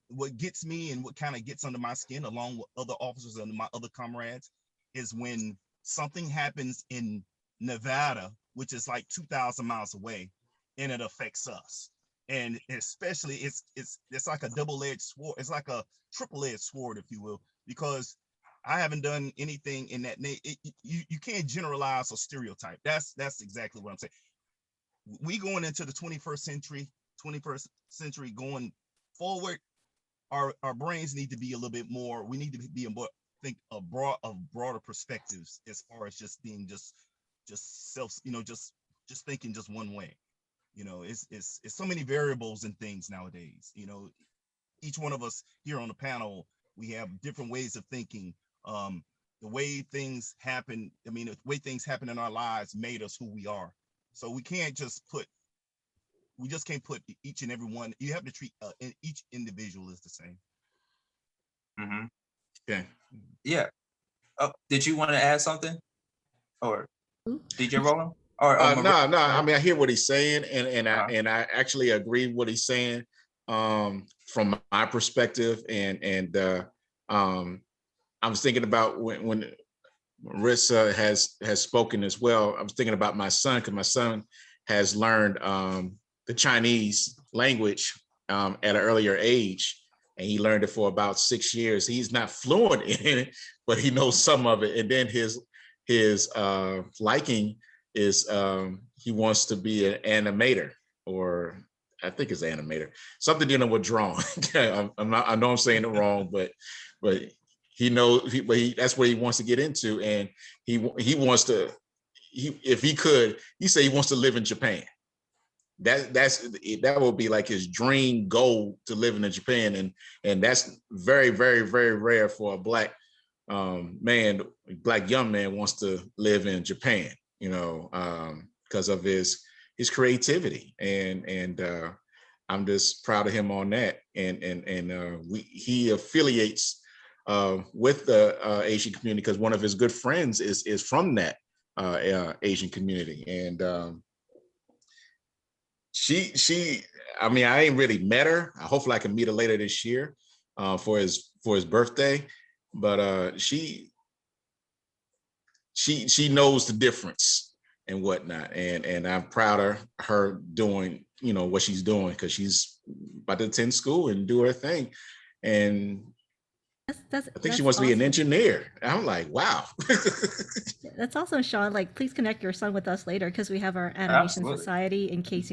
What gets me and what kind of gets under my skin, along with other officers and my other comrades, is when something happens in Nevada, which is like 2,000 miles away, and it affects us. And especially, it's like a double-edged sword. It's like a triple-edged sword, if you will, because I haven't done anything in that. You can't generalize or stereotype. That's exactly what I'm saying. We going into the 21st century going forward, our brains need to be a little bit more. We need to be think of broader perspectives, as far as just being just self, just thinking just one way. It's so many variables and things nowadays. Each one of us here on the panel, we have different ways of thinking. The way things happen, the way things happen in our lives made us who we are. So we can't just can't put each and every one. You have to treat each individual as the same. Mm-hmm. Okay. Yeah. Oh, did you want to add something, or DJ Roland? No. I mean, I hear what he's saying, and I actually agree with what he's saying from my perspective, and I was thinking about when Marissa has spoken as well. I was thinking about my son, because my son has learned the Chinese language at an earlier age, and he learned it for about 6 years. He's not fluent in it, but he knows some of it. And then his liking is he wants to be an animator, or I think it's animator, something dealing with drawing. I know I'm saying it wrong, but he knows, that's what he wants to get into, and he wants to. If he could, he said he wants to live in Japan. That will be like his dream goal, to live in Japan, and that's very, very, very rare for a black black young man wants to live in Japan, because of his creativity, and I'm just proud of him on that, and he affiliates with the Asian community, because one of his good friends is from that Asian community, and she I mean, I ain't really met her. Hopefully I can meet her later this year for his birthday, but she knows the difference and whatnot, and I'm proud of her doing what she's doing, because she's about to attend school and do her thing, and I think she wants to be an engineer. I'm like, wow. That's awesome, Sean. Like, please connect your son with us later, because we have our animation society, in case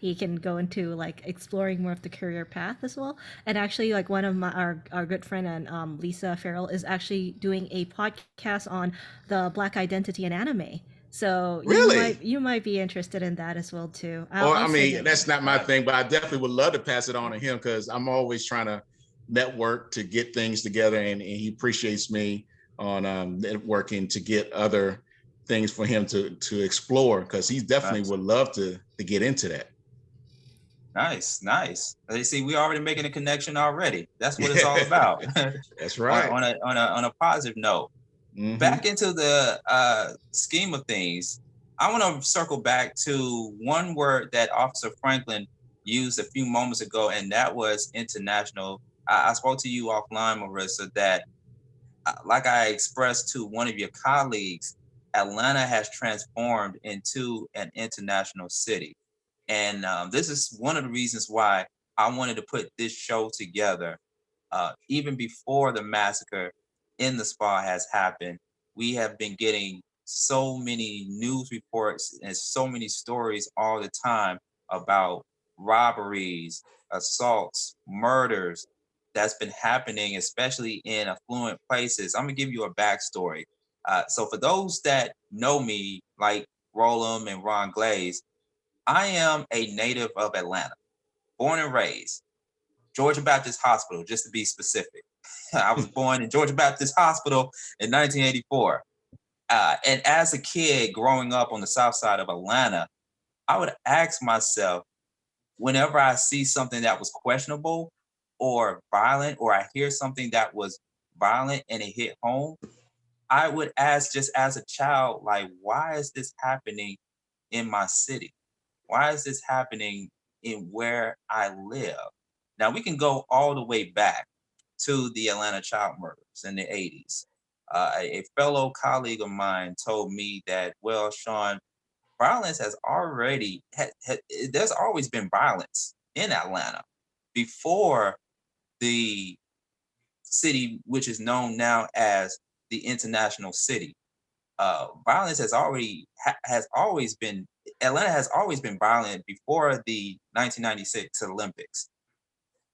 he can go into like exploring more of the career path as well. And actually, like, one of our good friend and Lisa Farrell is actually doing a podcast on the Black identity in anime. So really, you might be interested in that as well too. I mean, that's not my thing, but I definitely would love to pass it on to him, because I'm always trying to network to get things together, and he appreciates me on networking to get other things for him to explore, because he definitely would love to get into that. Nice. You see, we already making a connection already. That's what it's all about. That's right. on a positive note. Mm-hmm. Back into the scheme of things, I want to circle back to one word that Officer Franklin used a few moments ago, and that was international. I spoke to you offline, Marissa, that like I expressed to one of your colleagues, Atlanta has transformed into an international city. And this is one of the reasons why I wanted to put this show together. Even before the massacre in the spa has happened, we have been getting so many news reports and so many stories all the time about robberies, assaults, murders that's been happening, especially in affluent places. I'm gonna give you a backstory. So for those that know me, like Roland and Ron Glaze, I am a native of Atlanta, born and raised, Georgia Baptist Hospital, just to be specific. I was born in Georgia Baptist Hospital in 1984. And as a kid growing up on the south side of Atlanta, I would ask myself, whenever I see something that was questionable or violent, or I hear something that was violent and it hit home, I would ask just as a child, like, why is this happening in my city? Why is this happening in where I live? Now we can go all the way back to the Atlanta child murders in the 80s. A fellow colleague of mine told me that, well, Sean, violence has already, there's always been violence in Atlanta before the city, which is known now as the international city. Violence has always been, Atlanta has always been violent before the 1996 Olympics.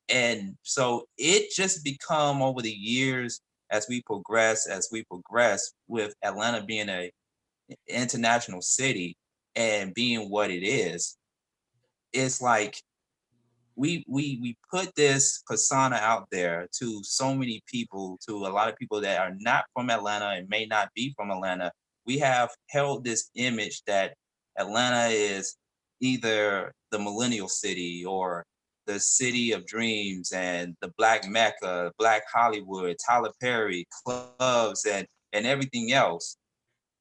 And so it just become over the years as we progress with Atlanta being a international city and being what it is, it's like we put this persona out there to so many people, to a lot of people that are not from Atlanta and may not be from Atlanta. We have held this image that Atlanta is either the millennial city or the city of dreams and the Black Mecca, Black Hollywood, Tyler Perry, clubs, and everything else.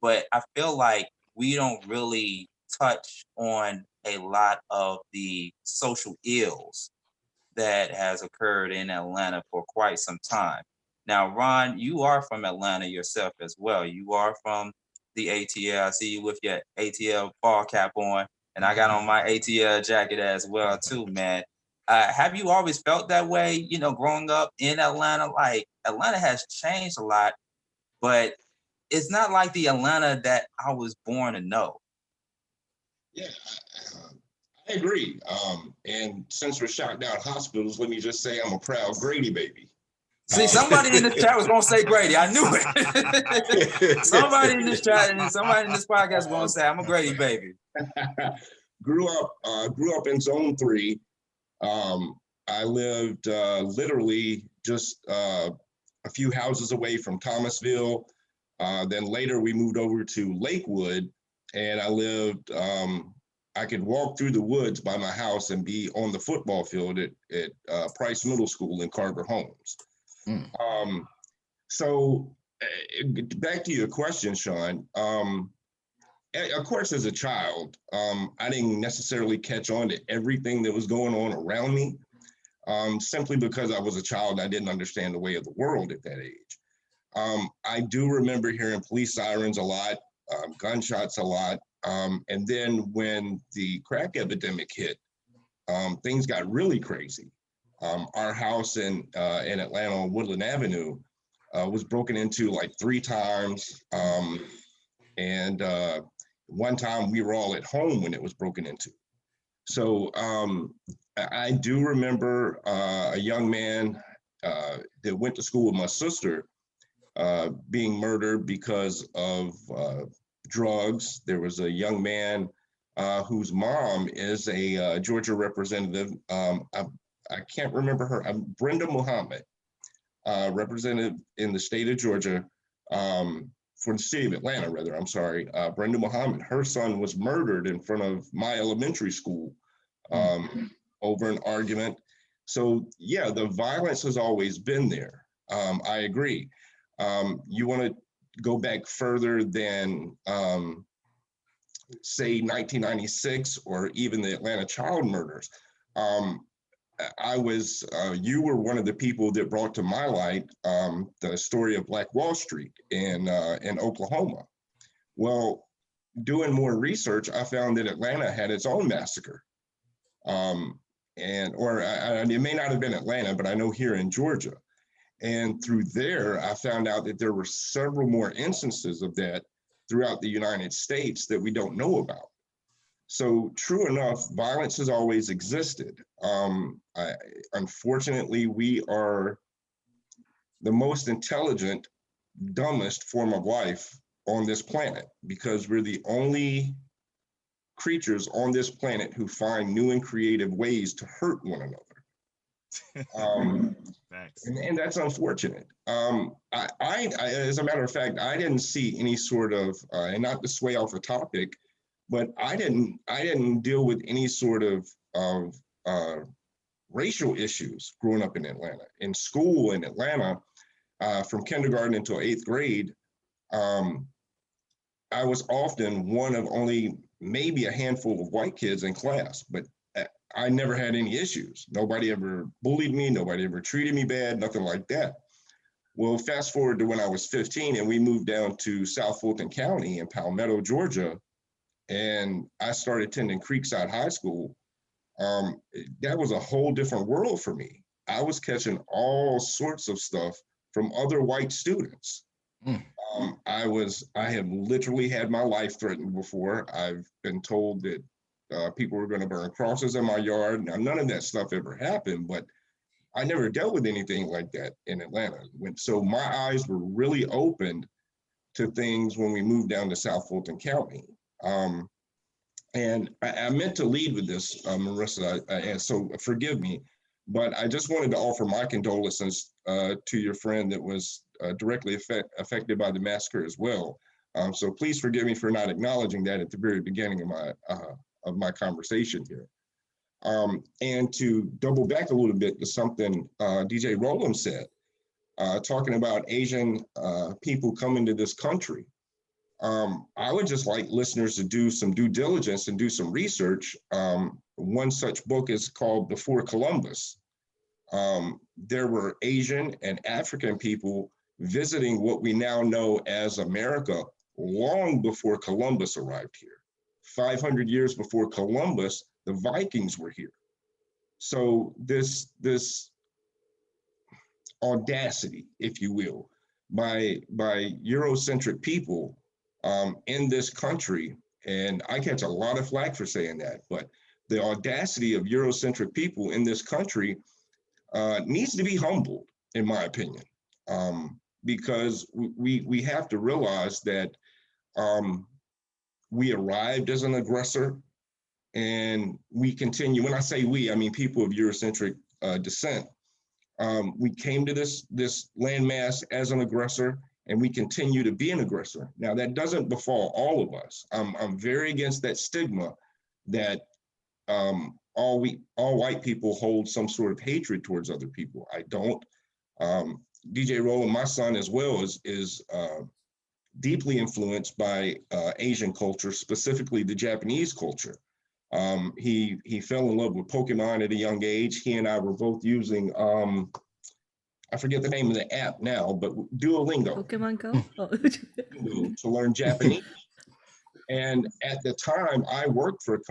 But I feel like we don't really touch on a lot of the social ills that has occurred in Atlanta for quite some time. Now, Ron, you are from Atlanta yourself as well. You are from the ATL. I see you with your ATL ball cap on, and I got on my ATL jacket as well too, man. Have you always felt that way, growing up in Atlanta? Like, Atlanta has changed a lot, but it's not like the Atlanta that I was born to know. Yeah, I agree. And since we're shot down hospitals, let me just say I'm a proud Grady baby. See, somebody in this chat was gonna say Grady. I knew it. Somebody in this chat and somebody in this podcast was gonna say I'm a Grady baby. Grew up in Zone 3. I lived literally just a few houses away from Thomasville. Then later we moved over to Lakewood, and I lived, I could walk through the woods by my house and be on the football field at Price Middle School in Carver Homes. So back to your question, Sean. Of course, as a child, I didn't necessarily catch on to everything that was going on around me, simply because I was a child and I didn't understand the way of the world at that age. I do remember hearing police sirens a lot, gunshots a lot. And then when the crack epidemic hit, things got really crazy. Our house in Atlanta on Woodland Avenue was broken into like 3 times. And one time we were all at home when it was broken into. So I do remember a young man that went to school with my sister being murdered because of drugs. There was a young man whose mom is a Georgia representative. I can't remember her. Brenda Muhammad, representative in the state of Georgia, for the city of Atlanta, rather. I'm sorry. Brenda Muhammad, her son was murdered in front of my elementary school over an argument. So yeah, the violence has always been there. I agree. You want to go back further than say 1996 or even the Atlanta child murders. You were one of the people that brought to my light the story of Black Wall Street in Oklahoma. Well, doing more research, I found that Atlanta had its own massacre. It may not have been Atlanta, but I know here in Georgia. And through there, I found out that there were several more instances of that throughout the United States that we don't know about. So true enough, violence has always existed. Unfortunately, we are the most intelligent, dumbest form of life on this planet because we're the only creatures on this planet who find new and creative ways to hurt one another. And that's unfortunate. As a matter of fact, I didn't see any sort of, and not to sway off a topic, but I didn't deal with any sort of racial issues growing up in Atlanta. In school in Atlanta, from kindergarten until 8th grade, I was often one of only maybe a handful of white kids in class, but I never had any issues. Nobody ever bullied me. Nobody ever treated me bad, nothing like that. Well, fast forward to when I was 15 and we moved down to South Fulton County in Palmetto, Georgia, and I started attending Creekside High School. That was a whole different world for me. I was catching all sorts of stuff from other white students. I have literally had my life threatened before. I've been told that people were going to burn crosses in my yard. Now, none of that stuff ever happened, but I never dealt with anything like that in Atlanta. So my eyes were really opened to things when we moved down to South Fulton County. And I meant to lead with this, Marissa, and so forgive me, but I just wanted to offer my condolences to your friend that was directly affected by the massacre as well. So please forgive me for not acknowledging that at the very beginning of my conversation here. And to double back a little bit to something DJ Rowland said, talking about Asian people coming to this country. I would just like listeners to do some due diligence and do some research. One such book is called Before Columbus. There were Asian and African people visiting what we now know as America long before Columbus arrived here. 500 years before Columbus, the Vikings were here. So this audacity, if you will, by Eurocentric people in this country, and I catch a lot of flack for saying that, but the audacity of Eurocentric people in this country needs to be humbled, in my opinion, because we have to realize that we arrived as an aggressor, and we continue. When I say we, I mean people of Eurocentric descent. We came to this landmass as an aggressor, and we continue to be an aggressor. Now, that doesn't befall all of us. I'm very against that stigma that all white people hold some sort of hatred towards other people. I don't. DJ Rowland, my son as well, is deeply influenced by Asian culture, specifically the Japanese culture. He fell in love with Pokemon at a young age. He and I were both using, I forget the name of the app now, but Duolingo. Pokemon Go? Oh. To learn Japanese. And at the time, I worked for a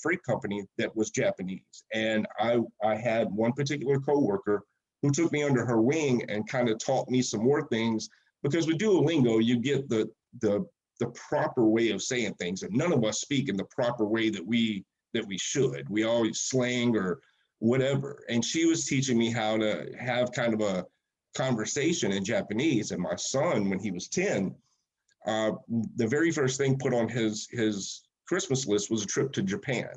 freight company that was Japanese. And I had one particular coworker who took me under her wing and kind of taught me some more things, because with Duolingo, you get the proper way of saying things, and none of us speak in the proper way that we should. We always slang or whatever. And she was teaching me how to have kind of a conversation in Japanese. And my son, when he was 10, the very first thing put on his Christmas list was a trip to Japan,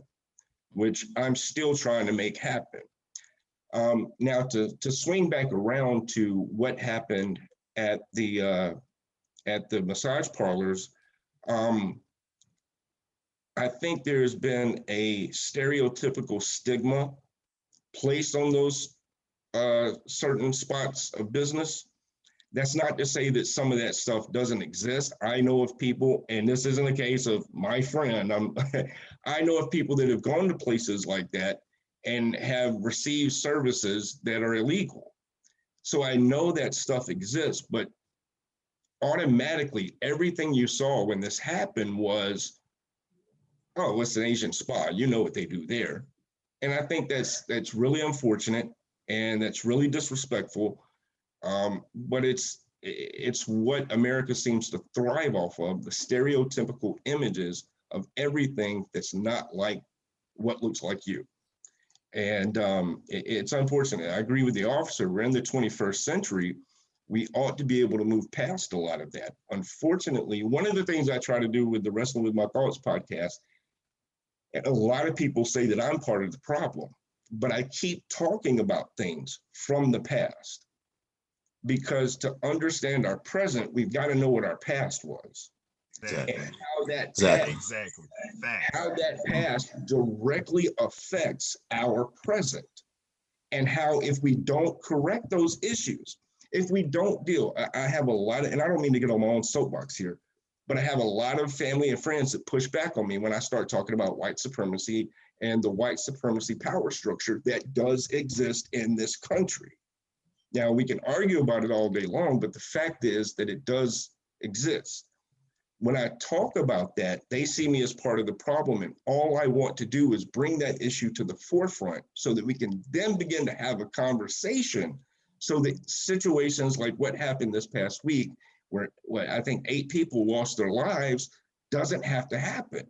which I'm still trying to make happen. Now to swing back around to what happened at the massage parlors, I think there's been a stereotypical stigma placed on those certain spots of business That's not to say that some of that stuff doesn't exist. I know of people, and this isn't a case of my friend. I know of people that have gone to places like that and have received services that are illegal. So I know that stuff exists, but automatically everything you saw when this happened was, oh, it's an Asian spa. You know what they do there. And I think that's really unfortunate and that's really disrespectful. But it's what America seems to thrive off of, the stereotypical images of everything that's not like what looks like you. And it's unfortunate. I agree with the officer. We're in the 21st century. We ought to be able to move past a lot of that. Unfortunately, one of the things I try to do with the Wrestling with My Thoughts podcast, a lot of people say that I'm part of the problem, but I keep talking about things from the past. Because to understand our present, we've got to know what our past was. Exactly. And how that Exactly. past, Exactly. how that past directly affects our present. And how if we don't correct those issues, if we don't deal, I have a lot of, and I don't mean to get on my own soapbox here, but I have a lot of family and friends that push back on me when I start talking about white supremacy and the white supremacy power structure that does exist in this country. Now, we can argue about it all day long, but the fact is that it does exist. When I talk about that, they see me as part of the problem, and all I want to do is bring that issue to the forefront so that we can then begin to have a conversation so that situations like what happened this past week, where I think 8 people lost their lives, doesn't have to happen.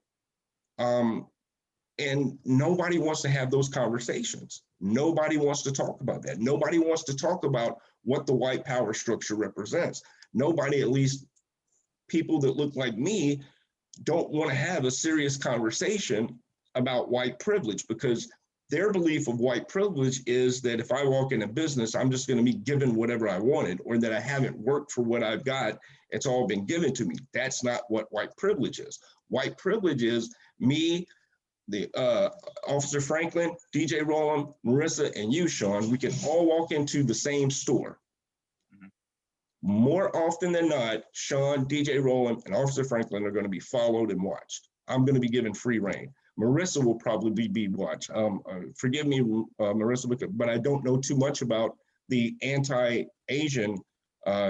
And nobody wants to have those conversations. Nobody wants to talk about that. Nobody wants to talk about what the white power structure represents. Nobody, at least people that look like me, don't want to have a serious conversation about white privilege, because their belief of white privilege is that if I walk in a business, I'm just going to be given whatever I wanted, or that I haven't worked for what I've got. It's all been given to me. That's not what white privilege is. White privilege is me, the Officer Franklin, DJ Roland, Marissa, and you, Sean. We can all walk into the same store. More often than not, Sean, DJ Roland, and Officer Franklin are going to be followed and watched. I'm going to be given free reign. Marissa will probably be watched. Forgive me, Marissa, but I don't know too much about the anti-Asian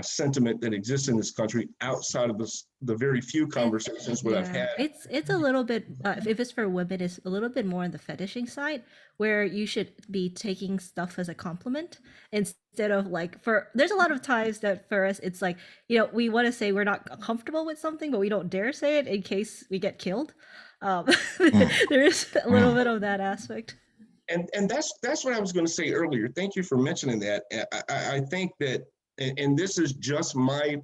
sentiment that exists in this country outside of the very few conversations that I've had. It's a little bit if it's for women, it's a little bit more on the fetishing side, where you should be taking stuff as a compliment instead of like, for there's a lot of times that for us it's like, you know, we want to say we're not comfortable with something, but we don't dare say it in case we get killed. There is a little bit of that aspect. And that's what I was going to say earlier. Thank you for mentioning that. I think that, and this is just my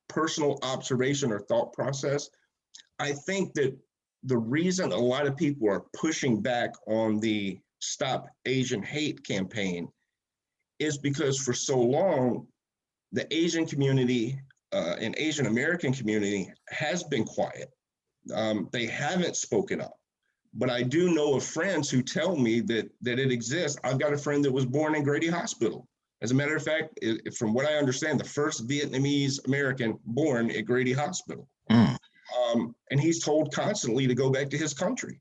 personal observation or thought process, I think that the reason a lot of people are pushing back on the Stop Asian Hate campaign is because for so long, the Asian community and Asian American community has been quiet. They haven't spoken up. But I do know of friends who tell me that it exists. I've got a friend that was born in Grady Hospital. As a matter of fact, from what I understand, the first Vietnamese American born at Grady Hospital. And he's told constantly to go back to his country.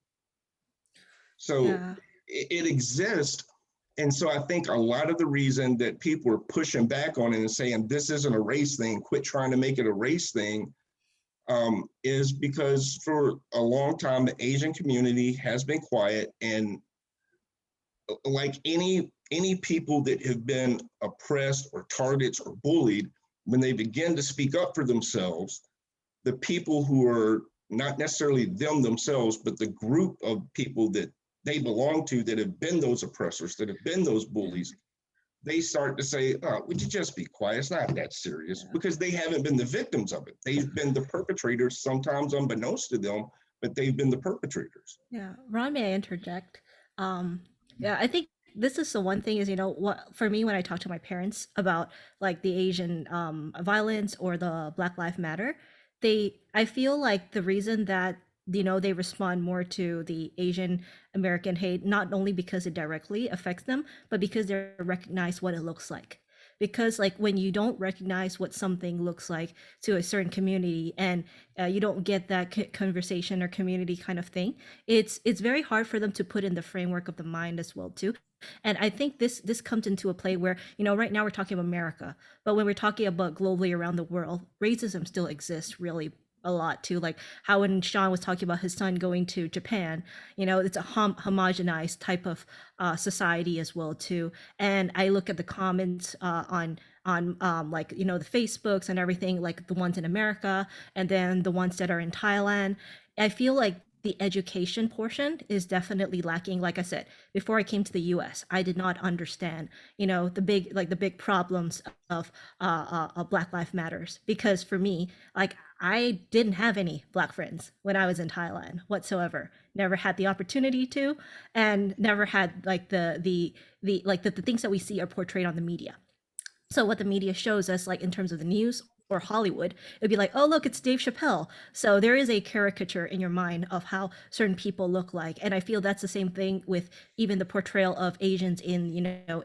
So yeah. It exists. And so I think a lot of the reason that people are pushing back on it and saying this isn't a race thing, quit trying to make it a race thing, is because for a long time, the Asian community has been quiet, and like any people that have been oppressed or targets or bullied, when they begin to speak up for themselves, the people who are not necessarily themselves, but the group of people that they belong to that have been those oppressors, that have been those bullies, they start to say, oh, would you just be quiet? It's not that serious, because they haven't been the victims of it. They've been the perpetrators, sometimes unbeknownst to them, but they've been the perpetrators. Yeah, Ron, may I interject? Yeah, I think this is the one thing is, you know, what for me when I talk to my parents about like the Asian violence or the Black Lives Matter, I feel like the reason that, you know, they respond more to the Asian American hate, not only because it directly affects them, but because they recognize what it looks like. because like when you don't recognize what something looks like to a certain community, and you don't get that conversation or community kind of thing, it's very hard for them to put in the framework of the mind as well too. And I think this comes into a play where, right now we're talking about America, but when we're talking about globally around the world, racism still exists really a lot too. Like how when Sean was talking about his son going to Japan, it's a homogenized type of society as well too. And I look at the comments on like the Facebooks and everything, like the ones in America and then the ones that are in Thailand. I feel like the education portion is definitely lacking. Like I said, before I came to the US, I did not understand, the big problems of Black Lives Matters. Because for me, like I didn't have any Black friends when I was in Thailand whatsoever. Never had the opportunity to, and never had like the things that we see are portrayed on the media. So what the media shows us, like in terms of the news or Hollywood, it'd be like, oh, look, it's Dave Chappelle. So there is a caricature in your mind of how certain people look like. And I feel that's the same thing with even the portrayal of Asians in,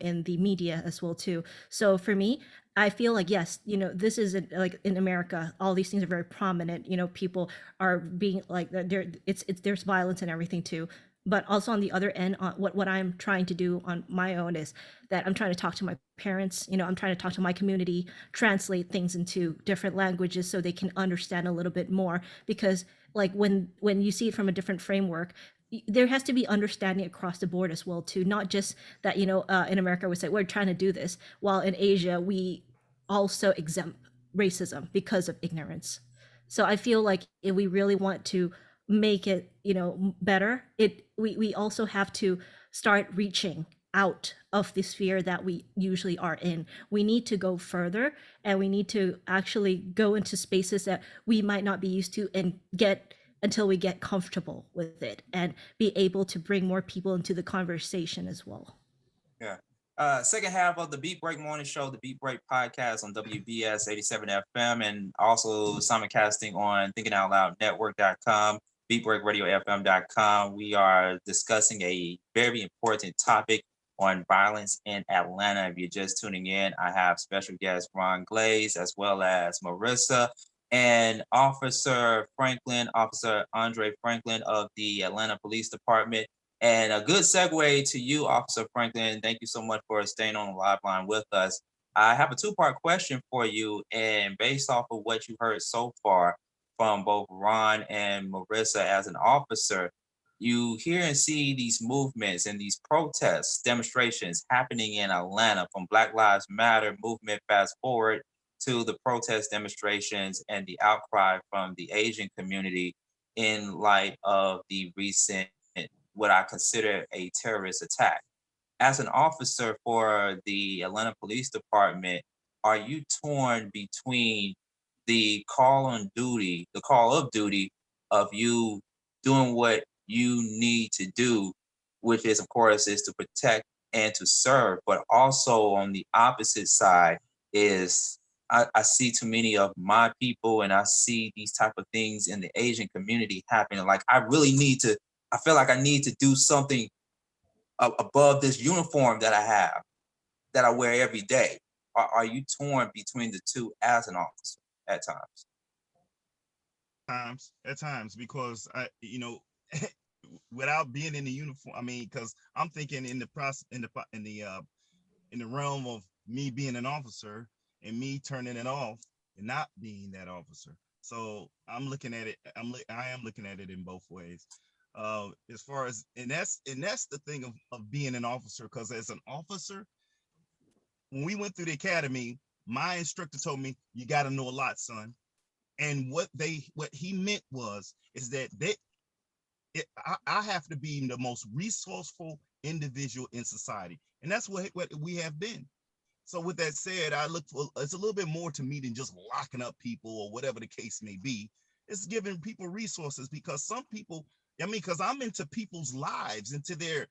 in the media as well too. So for me, I feel like, yes, this is like in America, all these things are very prominent. People are being like, there's violence and everything too. But also on the other end, what I'm trying to do on my own is that I'm trying to talk to my parents, I'm trying to talk to my community, translate things into different languages so they can understand a little bit more. Because like when you see it from a different framework, there has to be understanding across the board as well too. Not just that, in America we say we're trying to do this, while in Asia we also exempt racism because of ignorance. So I feel like if we really want to make it better, we also have to start reaching out of the sphere that we usually are in. We need to go further, and we need to actually go into spaces that we might not be used to, and get until we get comfortable with it and be able to bring more people into the conversation as well. Yeah. Second half of the Beat Break Morning Show, the Beat Break podcast on WBS 87 FM, and also simulcasting on thinkingoutloudnetwork.com, beatbreakradiofm.com. We are discussing a very important topic on violence in Atlanta. If you're just tuning in, I have special guest Ron Glaze, as well as Marissa and Officer Andre Franklin of the Atlanta Police Department. And a good segue to you, Officer Franklin. Thank you so much for staying on the live line with us. I have a two-part question for you, and based off of what you heard so far from both Ron and Marissa as an officer, you hear and see these movements and these protests, demonstrations happening in Atlanta, from Black Lives Matter movement, fast forward to the protest demonstrations and the outcry from the Asian community in light of the recent, what I consider a terrorist attack. As an officer for the Atlanta Police Department, are you torn between the call of duty of you doing what you need to do, which is, of course, is to protect and to serve, but also on the opposite side is I see too many of my people, and I see these type of things in the Asian community happening. Like I feel like I need to do something above this uniform that I have, that I wear every day. Are you torn between the two as an officer at times? At times, because without being in the uniform, I mean, because I'm thinking in the process, in the realm of me being an officer and me turning it off and not being that officer. So I'm looking at it. I am looking at it in both ways. As far as, and that's the thing of being an officer, because as an officer, when we went through the academy, my instructor told me, you got to know a lot, son. And what he meant is that I have to be the most resourceful individual in society, and that's what we have been. So with that said, I look for, it's a little bit more to me than just locking up people or whatever the case may be. It's giving people resources, because some people, because I'm into people's lives, into their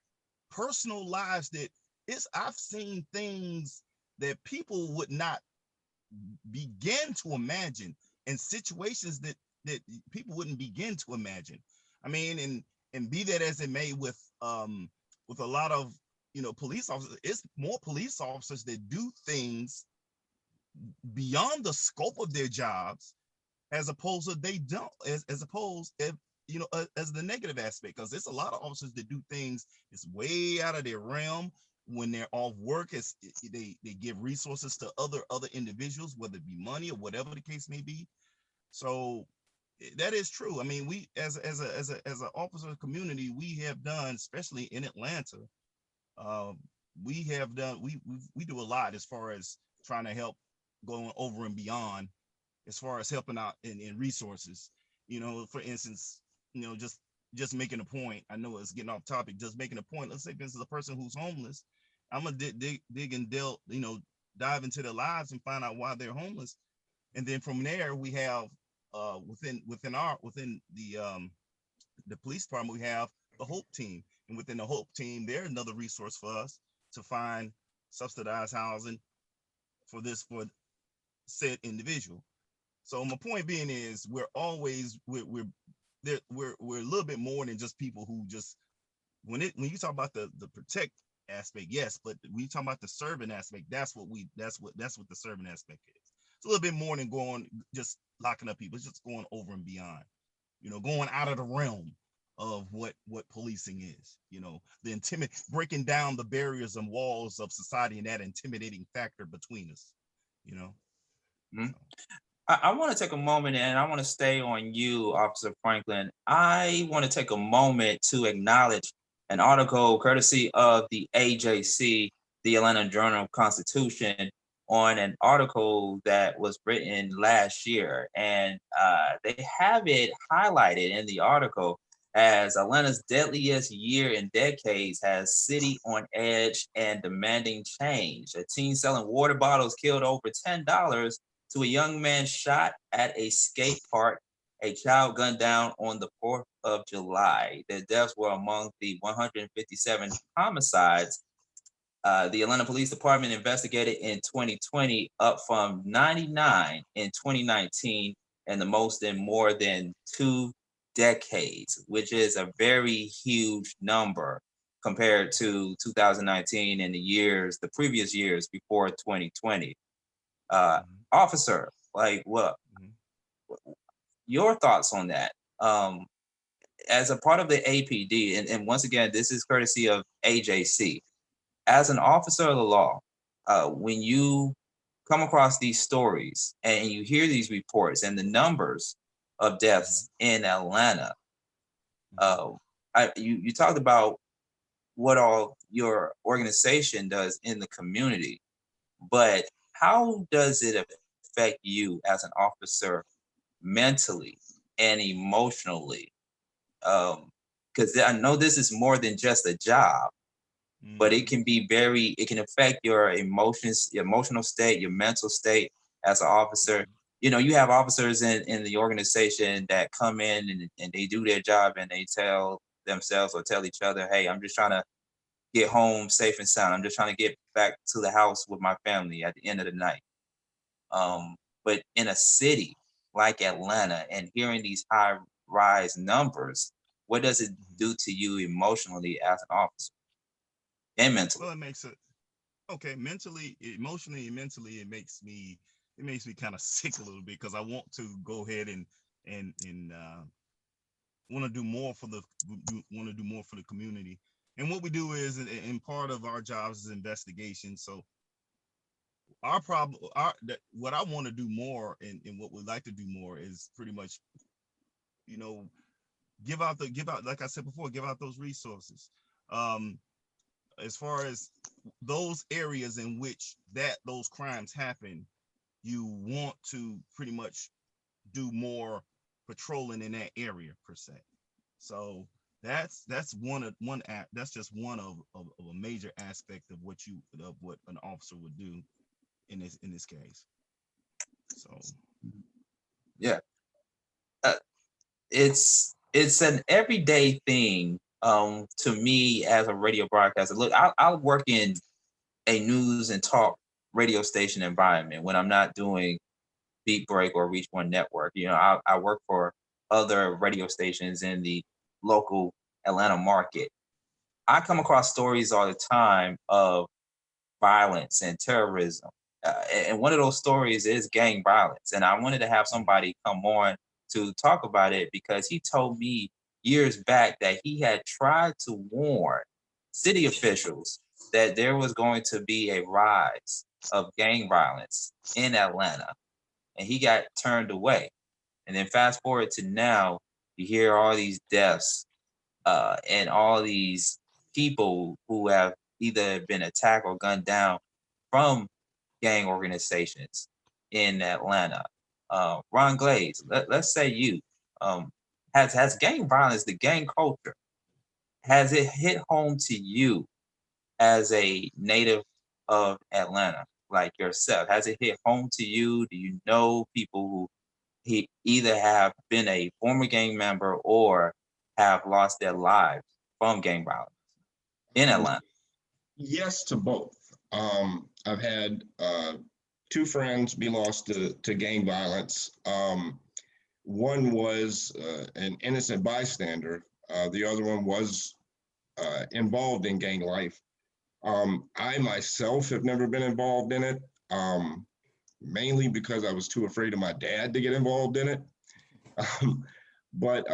personal lives, I've seen things that people would not begin to imagine, and situations that people wouldn't begin to imagine. I mean, and be that as it may, with a lot of police officers, it's more police officers that do things beyond the scope of their jobs, as opposed to they don't, as opposed if as the negative aspect, because there's a lot of officers that do things it's way out of their realm when they're off work. They give resources to other individuals, whether it be money or whatever the case may be. So that is true. I mean, we as an officer community, we have done, especially in Atlanta, we have done we do a lot as far as trying to help, going over and beyond as far as helping out in resources. For instance, just making a point. I know it's getting off topic. Just making a point. Let's say this is a person who's homeless. I'm gonna dig and dive into their lives and find out why they're homeless, and then from there we have within the police department, we have the Hope Team, and within the Hope Team, they're another resource for us to find subsidized housing for said individual. So my point being is we're a little bit more than just people who just when you talk about the protect aspect, yes, but when you talk about the serving aspect, that's what the serving aspect is. It's a little bit more than going just locking up people. It's just going over and beyond, going out of the realm of what policing is, the breaking down the barriers and walls of society and that intimidating factor between us, Mm-hmm. I want to take a moment, and I want to stay on you, Officer Franklin. I want to take a moment to acknowledge an article courtesy of the AJC, the Atlanta Journal-Constitution, on an article that was written last year. And they have it highlighted in the article as Atlanta's deadliest year in decades has city on edge and demanding change. A teen selling water bottles killed over $10 to a young man shot at a skate park, a child gunned down on the 4th of July. The deaths were among the 157 homicides the Atlanta Police Department investigated in 2020, up from 99 in 2019, and the most in more than 2 decades, which is a very huge number compared to 2019 and the previous years before 2020. Officer, your thoughts on that? As a part of the APD, and once again, this is courtesy of AJC. As an officer of the law, when you come across these stories and you hear these reports and the numbers of deaths in Atlanta, you talked about what all your organization does in the community, but how does it affect you as an officer mentally and emotionally? Because I know this is more than just a job. But it can affect your emotions, your emotional state, your mental state as an officer. You have officers in the organization that come in and they do their job and they tell themselves or tell each other, hey, I'm just trying to get home safe and sound. I'm just trying to get back to the house with my family at the end of the night. But in a city like Atlanta and hearing these high rise numbers, what does it do to you emotionally as an officer? And mentally. Well, it makes it okay. Mentally, emotionally, and mentally, it makes me kind of sick a little bit because I want to go ahead and want to do more for the community. And what we do is, and part of our jobs is investigation. So our problem, what I want to do more, and what we'd like to do more is pretty much, give out like I said before, give out those resources. As far as those areas in which those crimes happen, you want to pretty much do more patrolling in that area per se. So that's just one of a major aspect of what an officer would do in this case. So yeah, it's an everyday thing. To me as a radio broadcaster, look, I work in a news and talk radio station environment when I'm not doing Beat Break or Reach One Network. I work for other radio stations in the local Atlanta market. I come across stories all the time of violence and terrorism and one of those stories is gang violence. And I wanted to have somebody come on to talk about it because he told me years back that he had tried to warn city officials that there was going to be a rise of gang violence in Atlanta, and he got turned away. And then fast forward to now, you hear all these deaths and all these people who have either been attacked or gunned down from gang organizations in Atlanta. Ron Glaze, let's say you has gang violence, the gang culture, has it hit home to you as a native of Atlanta, like yourself? Has it hit home to you? Do you know people who either have been a former gang member or have lost their lives from gang violence in Atlanta? Yes to both. I've had two friends be lost to gang violence. One was an innocent bystander. The other one was involved in gang life. I myself have never been involved in it, mainly because I was too afraid of my dad to get involved in it. But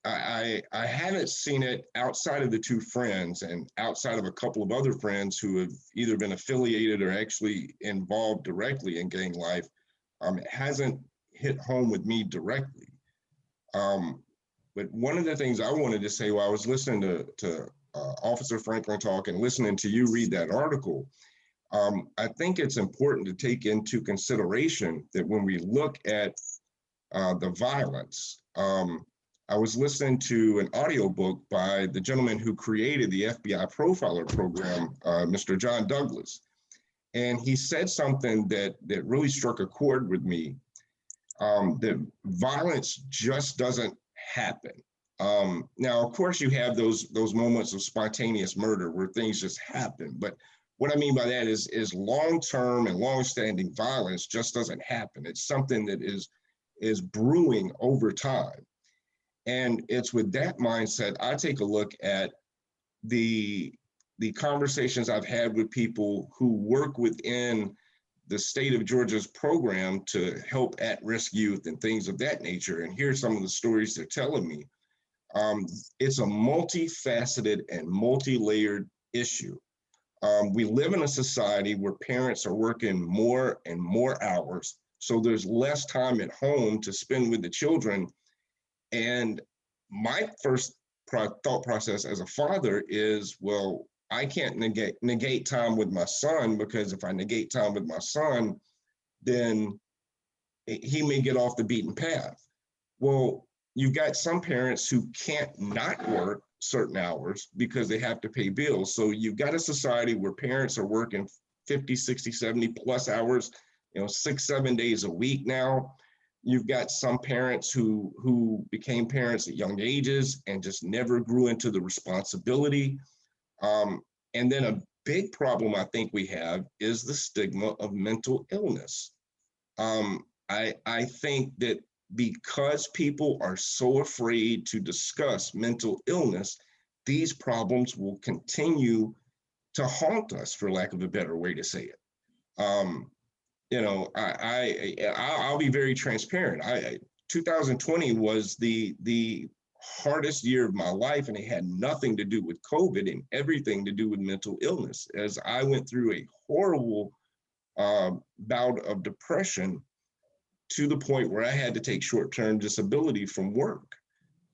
I haven't seen it outside of the two friends and outside of a couple of other friends who have either been affiliated or actually involved directly in gang life. It hasn't hit home with me directly. But one of the things I wanted to say while I was listening to Officer Franklin talk and listening to you read that article, I think it's important to take into consideration that when we look at the violence, I was listening to an audiobook by the gentleman who created the FBI profiler program, Mr. John Douglas. And he said something that really struck a chord with me, that violence just doesn't happen. Now, of course, you have those moments of spontaneous murder where things just happen. But what I mean by that is long-term and long-standing violence just doesn't happen. It's something that is brewing over time. And it's with that mindset, I take a look at the conversations I've had with people who work within the state of Georgia's program to help at-risk youth and things of that nature. And here's some of the stories they're telling me. It's a multifaceted and multi-layered issue. We live in a society where parents are working more and more hours, so there's less time at home to spend with the children. And my first thought process as a father is, well, I can't negate time with my son, because if I negate time with my son, then he may get off the beaten path. Well, you've got some parents who can't not work certain hours because they have to pay bills. So you've got a society where parents are working 50, 60, 70 plus hours, 6, 7 days a week now. You've got some parents who became parents at young ages and just never grew into the responsibility. And then a big problem I think we have is the stigma of mental illness. I think that because people are so afraid to discuss mental illness, these problems will continue to haunt us, for lack of a better way to say it. I'll be very transparent. 2020 was the hardest year of my life, and it had nothing to do with COVID and everything to do with mental illness, as I went through a horrible bout of depression to the point where I had to take short-term disability from work.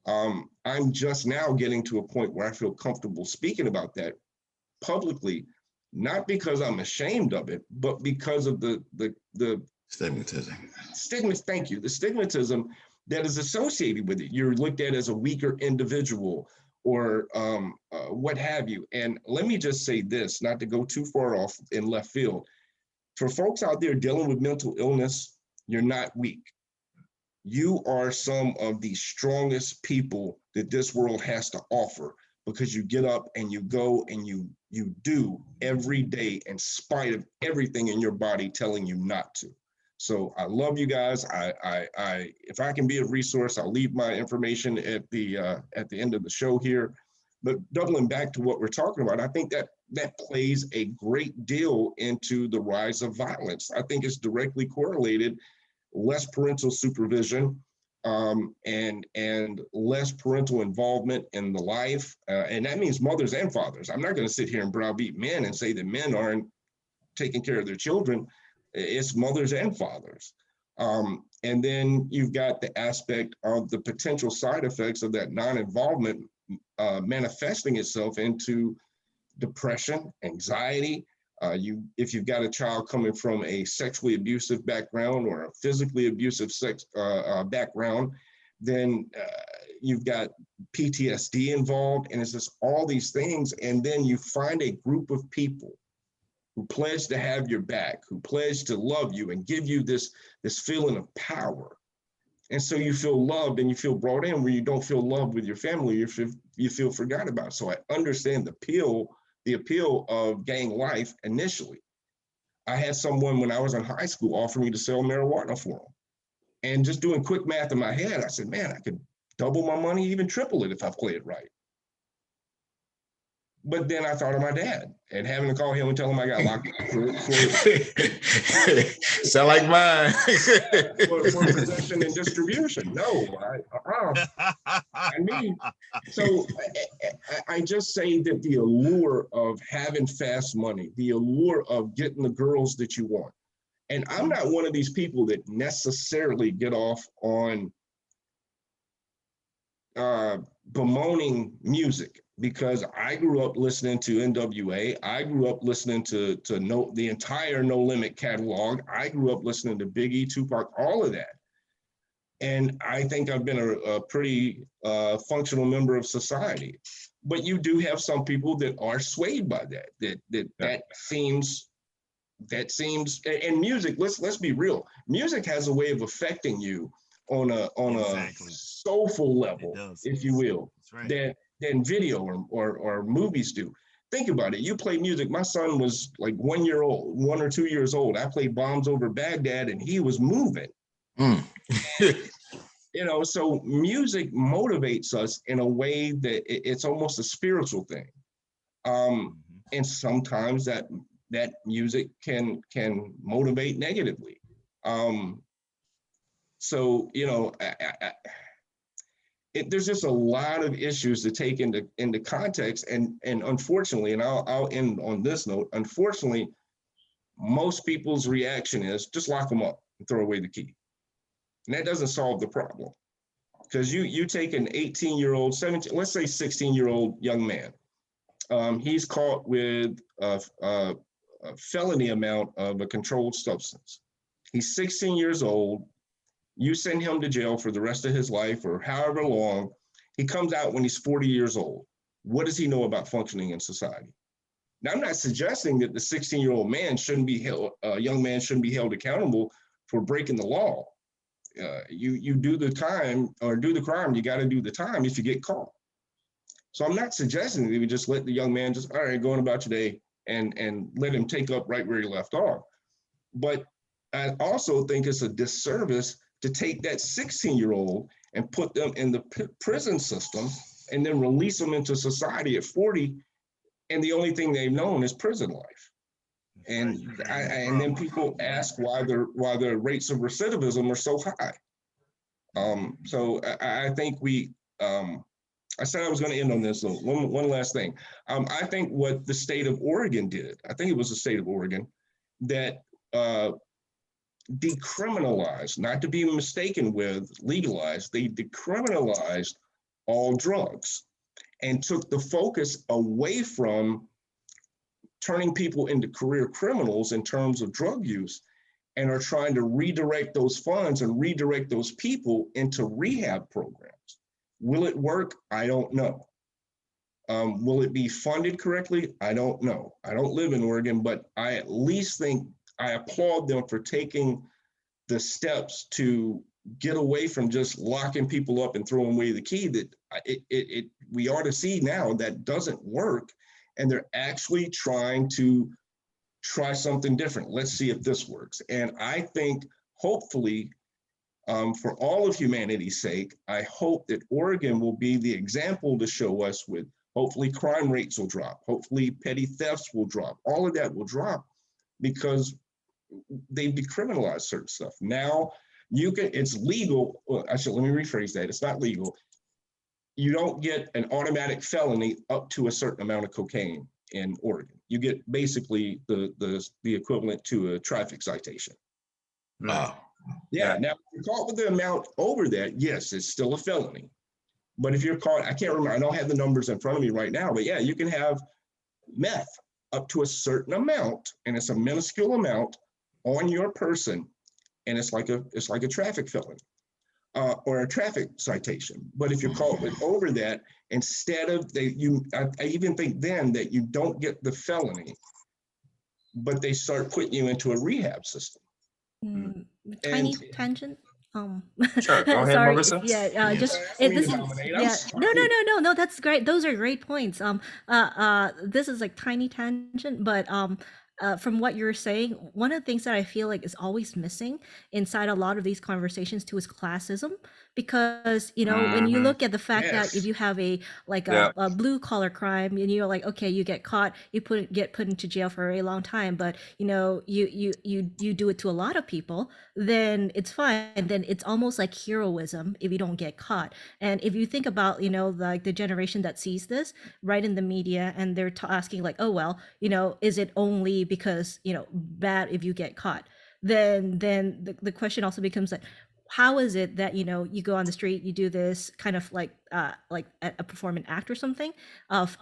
I'm just now getting to a point where I feel comfortable speaking about that publicly, not because I'm ashamed of it, but because of the stigmatism. Thank you. The stigmatism that is associated with it. You're looked at as a weaker individual or what have you. And let me just say this, not to go too far off in left field. For folks out there dealing with mental illness, you're not weak. You are some of the strongest people that this world has to offer, because you get up and you go and you do every day in spite of everything in your body telling you not to. So I love you guys. If I can be a resource, I'll leave my information at the end of the show here. But doubling back to what we're talking about, I think that that plays a great deal into the rise of violence. I think it's directly correlated, less parental supervision, and less parental involvement in the life. And that means mothers and fathers. I'm not going to sit here and browbeat men and say that men aren't taking care of their children. It's mothers and fathers. And then you've got the aspect of the potential side effects of that non-involvement manifesting itself into depression, anxiety. If you've got a child coming from a sexually abusive background or a physically abusive background, then you've got PTSD involved, and it's just all these things. And then you find a group of people who pledge to have your back, who pledge to love you and give you this feeling of power. And so you feel loved and you feel brought in where you don't feel loved with your family, you feel forgot about. So I understand the appeal of gang life initially. I had someone when I was in high school offer me to sell marijuana for them. And just doing quick math in my head, I said, man, I could double my money, even triple it if I play it right. But then I thought of my dad and having to call him and tell him I got locked up sound like mine. for possession and distribution. No, I mean, so I just say that the allure of having fast money, the allure of getting the girls that you want. And I'm not one of these people that necessarily get off on bemoaning music, because I grew up listening to NWA. I grew up listening to the entire No Limit catalog. I grew up listening to Biggie, Tupac, all of that. And I think I've been a pretty functional member of society. But you do have some people that are swayed by that seems, and music, let's be real. Music has a way of affecting you on a soulful level, if you will, right, than video or movies do. Think about it. You play music. My son was like 1 year old, 1 or 2 years old. I played Bombs Over Baghdad and he was moving. You know, so music motivates us in a way that it's almost a spiritual thing. And sometimes that music can motivate negatively. So, you know, there's just a lot of issues to take into context, and unfortunately, and I'll end on this note. Unfortunately, most people's reaction is just lock them up and throw away the key, and that doesn't solve the problem, because you take an 18-year-old, 17, let's say 16-year-old young man. He's caught with a felony amount of a controlled substance. He's 16 years old. You send him to jail for the rest of his life or however long. He comes out when he's 40 years old. What does he know about functioning in society? Now, I'm not suggesting that the 16-year-old man shouldn't be held, young man shouldn't be held accountable for breaking the law. You do the time or do the crime, you got to do the time if you get caught. So I'm not suggesting that we just let the young man just, all right, going about your day and let him take up right where he left off. But I also think it's a disservice to take that 16-year-old and put them in the prison system and then release them into society at 40, and the only thing they've known is prison life. And then people ask why the rates of recidivism are so high. So I think I said I was going to end on this. So one last thing. I think what the state of Oregon did, I think it was the state of Oregon, that decriminalized, not to be mistaken with legalized, they decriminalized all drugs and took the focus away from turning people into career criminals in terms of drug use, and are trying to redirect those funds and redirect those people into rehab programs. Will it work? I don't know. Will it be funded correctly? I don't know. I don't live in Oregon, but I at least think I applaud them for taking the steps to get away from just locking people up and throwing away the key. That we ought to see now that doesn't work, and they're actually trying to try something different. Let's see if this works. And I think hopefully, for all of humanity's sake, I hope that Oregon will be the example to show us with Hopefully crime rates will drop. Hopefully petty thefts will drop. All of that will drop because they've decriminalized certain stuff. Now it's legal. Well, let me rephrase that. It's not legal. You don't get an automatic felony up to a certain amount of cocaine in Oregon. You get basically the equivalent to a traffic citation. Oh. Yeah. Now, if you're caught with the amount over that, yes, it's still a felony. But if you're caught, I can't remember, I don't have the numbers in front of me right now, but yeah, you can have meth up to a certain amount, and it's a minuscule amount on your person, and it's like a traffic felony or a traffic citation. But if you're caught with over that, instead of I even think then that you don't get the felony, but they start putting you into a rehab system. Tiny tangent. Sure, go ahead, Sorry. Marissa. Yeah. Just this is No. That's great. Those are great points. This is like tiny tangent, but from what you're saying, one of the things that I feel like is always missing inside a lot of these conversations too is classism, because when you look at the fact that if you have a blue collar crime and you're like, okay, you get caught, you get put into jail for a very long time, but you do it to a lot of people, then it's fine. Then it's almost like heroism if you don't get caught. And if you think about like the generation that sees this right in the media, and they're asking like, oh well, is it only because bad if you get caught? Then the question also becomes like, how is it that you go on the street, you do this kind of like a performing act or something of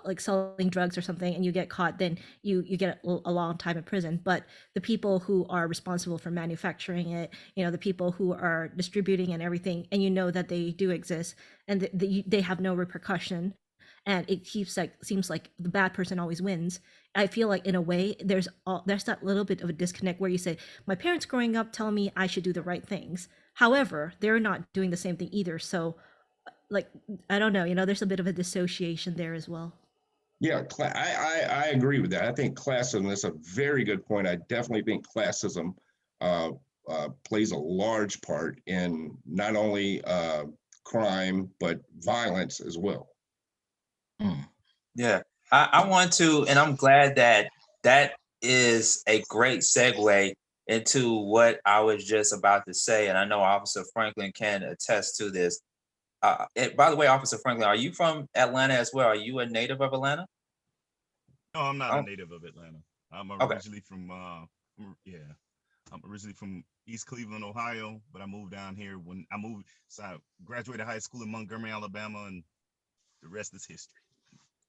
like selling drugs or something, and you get caught, then you get a long time in prison. But the people who are responsible for manufacturing it, the people who are distributing and everything, and that they do exist, and they have no repercussion, and it seems like the bad person always wins. I feel like in a way there's that little bit of a disconnect where you say, my parents growing up tell me I should do the right things. However, they're not doing the same thing either. So like, I don't know, there's a bit of a dissociation there as well. Yeah, I agree with that. I think classism is a very good point. I definitely think classism plays a large part in not only crime, but violence as well. Yeah, I want to, and I'm glad that is a great segue into what I was just about to say. And I know Officer Franklin can attest to this. By the way, Officer Franklin, are you from Atlanta as well? Are you a native of Atlanta? No, I'm not a native of Atlanta. I'm originally from I'm originally from East Cleveland, Ohio, but I moved down here when I moved. So I graduated high school in Montgomery, Alabama, and the rest is history.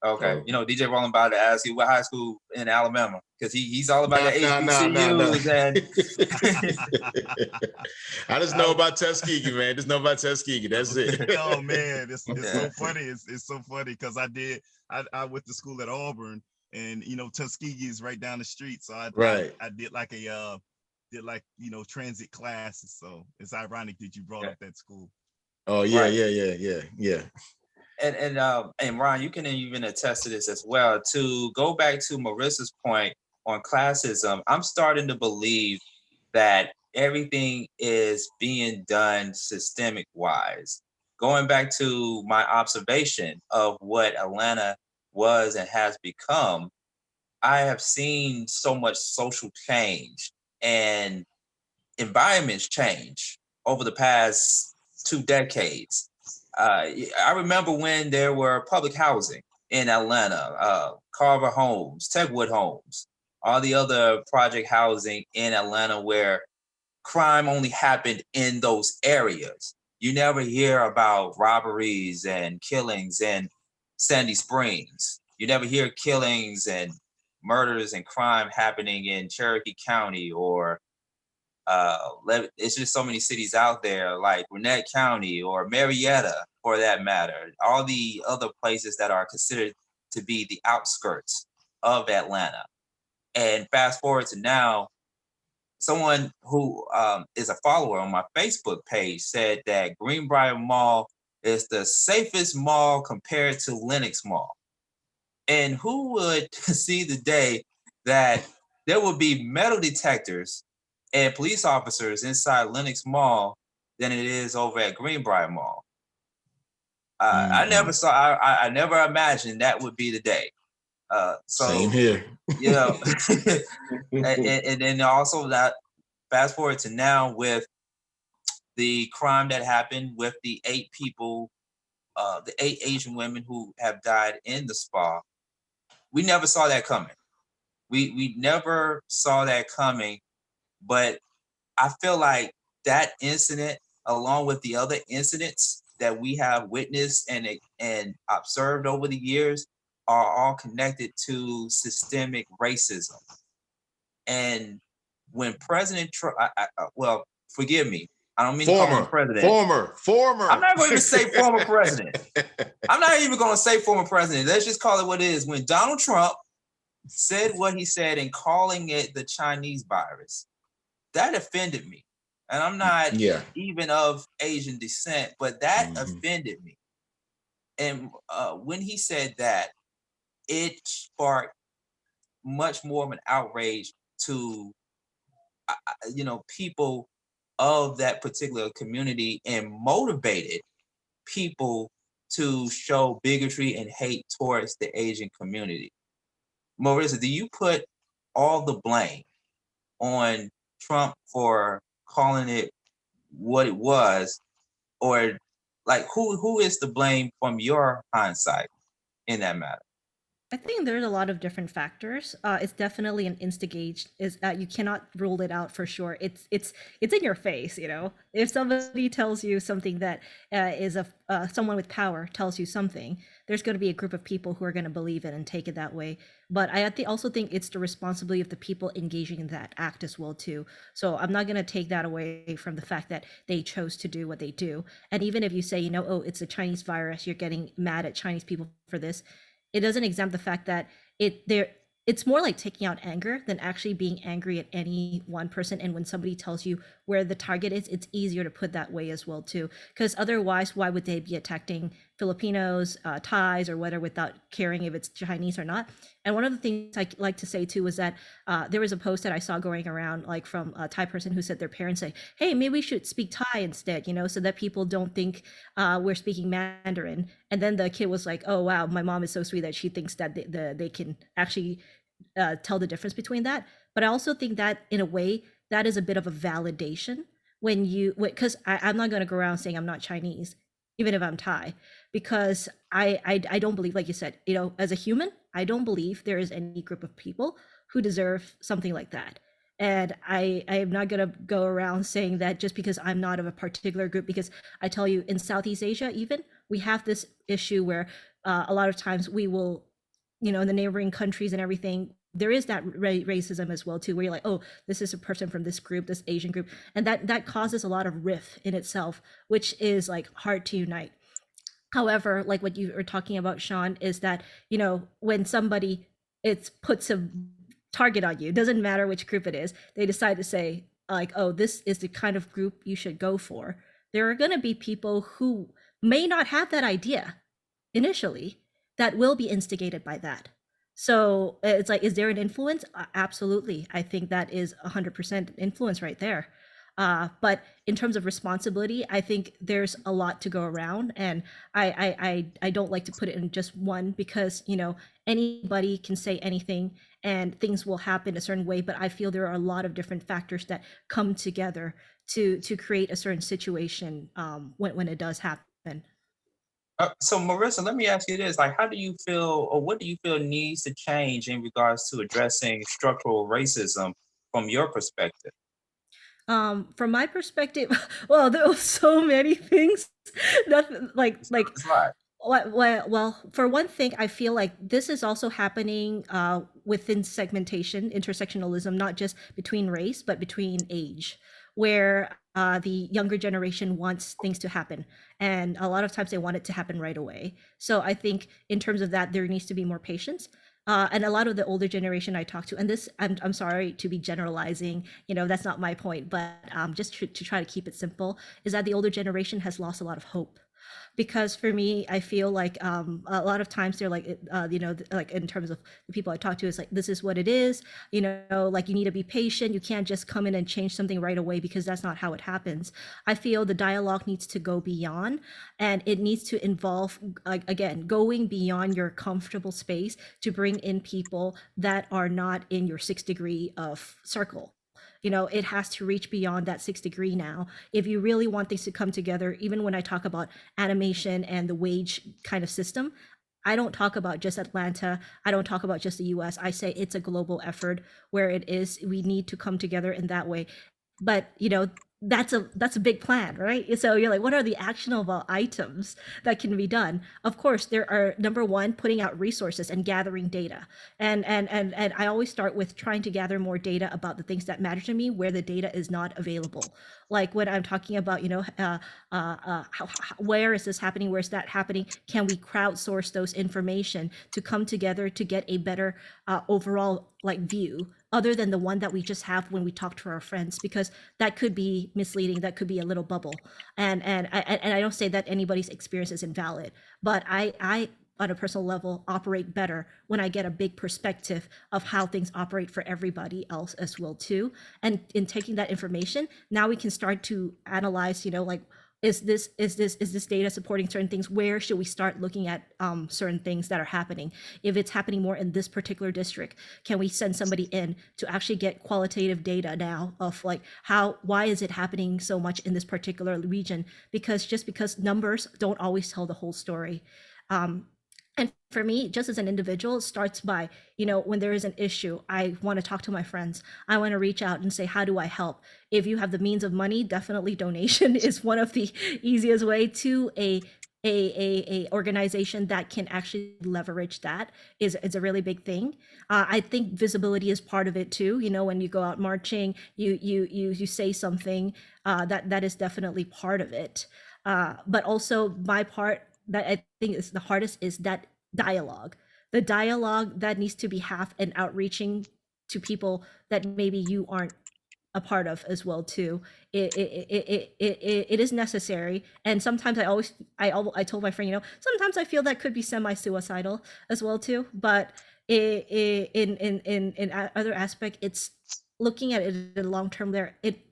Okay, DJ Roland about to ask you what high school in Alabama, because he's all about the HBCUs. I just know about Tuskegee, man. Just know about Tuskegee. That's it. Oh man, it's so funny. It's so funny because I went to school at Auburn, and Tuskegee is right down the street. So I did like a transit classes. So it's ironic that you brought up that school. Oh yeah, right. yeah. And Ron, you can even attest to this as well. To go back to Marissa's point on classism, I'm starting to believe that everything is being done systemic wise. Going back to my observation of what Atlanta was and has become, I have seen so much social change and environments change over the past 2 decades. I remember when there were public housing in Atlanta, Carver Homes, Techwood Homes, all the other project housing in Atlanta where crime only happened in those areas. You never hear about robberies and killings in Sandy Springs. You never hear killings and murders and crime happening in Cherokee County or it's just so many cities out there like Gwinnett County or Marietta, for that matter, all the other places that are considered to be the outskirts of Atlanta. And fast forward to now, someone who is a follower on my Facebook page said that Greenbrier Mall is the safest mall compared to Lenox Mall. And who would see the day that there would be metal detectors and police officers inside Lenox Mall than it is over at Greenbrier Mall? I never saw. I never imagined that would be the day. So Same here. you know, and then also that fast forward to now with the crime that happened with the 8 people, the 8 Asian women who have died in the spa. We never saw that coming. We never saw that coming, but I feel like that incident, along with the other incidents that we have witnessed and observed over the years, are all connected to systemic racism. And when President Trump, well, forgive me, I don't mean to call him president. Former. I'm not going to even say former president. I'm not even going to say former president. Let's just call it what it is. When Donald Trump said what he said and calling it the Chinese virus, that offended me. And I'm not even of Asian descent, but that offended me. And when he said that, it sparked much more of an outrage to, people of that particular community, and motivated people to show bigotry and hate towards the Asian community. Marissa, do you put all the blame on Trump for calling it what it was, or like who is to blame from your hindsight in that matter? I think there's a lot of different factors. It's definitely an instigate. Is you cannot rule it out for sure. It's in your face. If somebody tells you something that is someone with power tells you something, there's going to be a group of people who are going to believe it and take it that way. But I also think it's the responsibility of the people engaging in that act as well too. So I'm not going to take that away from the fact that they chose to do what they do. And even if you say, oh, it's a Chinese virus, you're getting mad at Chinese people for this. It doesn't exempt the fact that it's more like taking out anger than actually being angry at any one person. And when somebody tells you where the target is, it's easier to put that way as well too. Because otherwise, why would they be attacking Filipinos, Thais, or whatever, without caring if it's Chinese or not? And one of the things I like to say too was that there was a post that I saw going around, like from a Thai person who said their parents say, "Hey, maybe we should speak Thai instead," so that people don't think we're speaking Mandarin. And then the kid was like, "Oh wow, my mom is so sweet that she thinks that they can actually tell the difference between that." But I also think that in a way that is a bit of a validation because I'm not going to go around saying I'm not Chinese, even if I'm Thai, because I don't believe, like you said, as a human, I don't believe there is any group of people who deserve something like that. And I am not going to go around saying that just because I'm not of a particular group, because I tell you, in Southeast Asia, even, we have this issue where a lot of times we will, in the neighboring countries and everything, there is that racism as well too, where you're like, oh, this is a person from this group, this Asian group, and that causes a lot of rift in itself, which is like hard to unite. However, like what you were talking about, Sean, is that when somebody puts a target on you, it doesn't matter which group it is, they decide to say like, oh, this is the kind of group you should go for. There are going to be people who may not have that idea initially that will be instigated by that. So it's like, is there an influence? Absolutely. I think that is 100% influence right there. But in terms of responsibility, I think there's a lot to go around, and I don't like to put it in just one, because anybody can say anything and things will happen a certain way. But I feel there are a lot of different factors that come together to create a certain situation when it does happen. So Marissa, let me ask you this: like, how do you feel, or what do you feel needs to change in regards to addressing structural racism from your perspective? From my perspective, well, there were so many things that well, for one thing, I feel like this is also happening within segmentation, intersectionalism, not just between race, but between age, where the younger generation wants things to happen. And a lot of times they want it to happen right away. So I think in terms of that, there needs to be more patience. And a lot of the older generation I talk to, and this, I'm sorry to be generalizing, that's not my point, but just to try to keep it simple, is that the older generation has lost a lot of hope. Because for me, I feel like a lot of times they're like, like in terms of the people I talk to, it's like, this is what it is, like you need to be patient. You can't just come in and change something right away, because that's not how it happens. I feel the dialogue needs to go beyond, and it needs to involve, again, going beyond your comfortable space to bring in people that are not in your 6 degree of circle. It has to reach beyond that 6 degree now. If you really want things to come together, even when I talk about animation and the wage kind of system, I don't talk about just Atlanta. I don't talk about just the US. I say it's a global effort where we need to come together in that way. But that's a big plan, right? So you're like, what are the actionable items that can be done? Of course, there are, number one, putting out resources and gathering data. And I always start with trying to gather more data about the things that matter to me where the data is not available. Like when I'm talking about, where is this happening? Where's that happening? Can we crowdsource those information to come together to get a better overall view, other than the one that we just have when we talk to our friends, because that could be misleading, that could be a little bubble. And I don't say that anybody's experience is invalid, but I on a personal level operate better when I get a big perspective of how things operate for everybody else as well too. And in taking that information, now we can start to analyze, is this data supporting certain things? Where should we start looking at certain things that are happening? If it's happening more in this particular district, can we send somebody in to actually get qualitative data now of why is it happening so much in this particular region? Because numbers don't always tell the whole story. And for me, just as an individual, it starts by, when there is an issue, I want to talk to my friends. I want to reach out and say, how do I help? If you have the means of money, definitely donation is one of the easiest way to a organization that can actually leverage that is a really big thing. I think visibility is part of it too. When you go out marching, you say something, that is definitely part of it. But also my part that I think is the hardest is that dialogue. The dialogue that needs to be half and outreaching to people that maybe you aren't a part of as well too. It is necessary, and sometimes I told my friend, sometimes I feel that could be semi-suicidal as well too. But in other aspect, it's looking at it in long term. It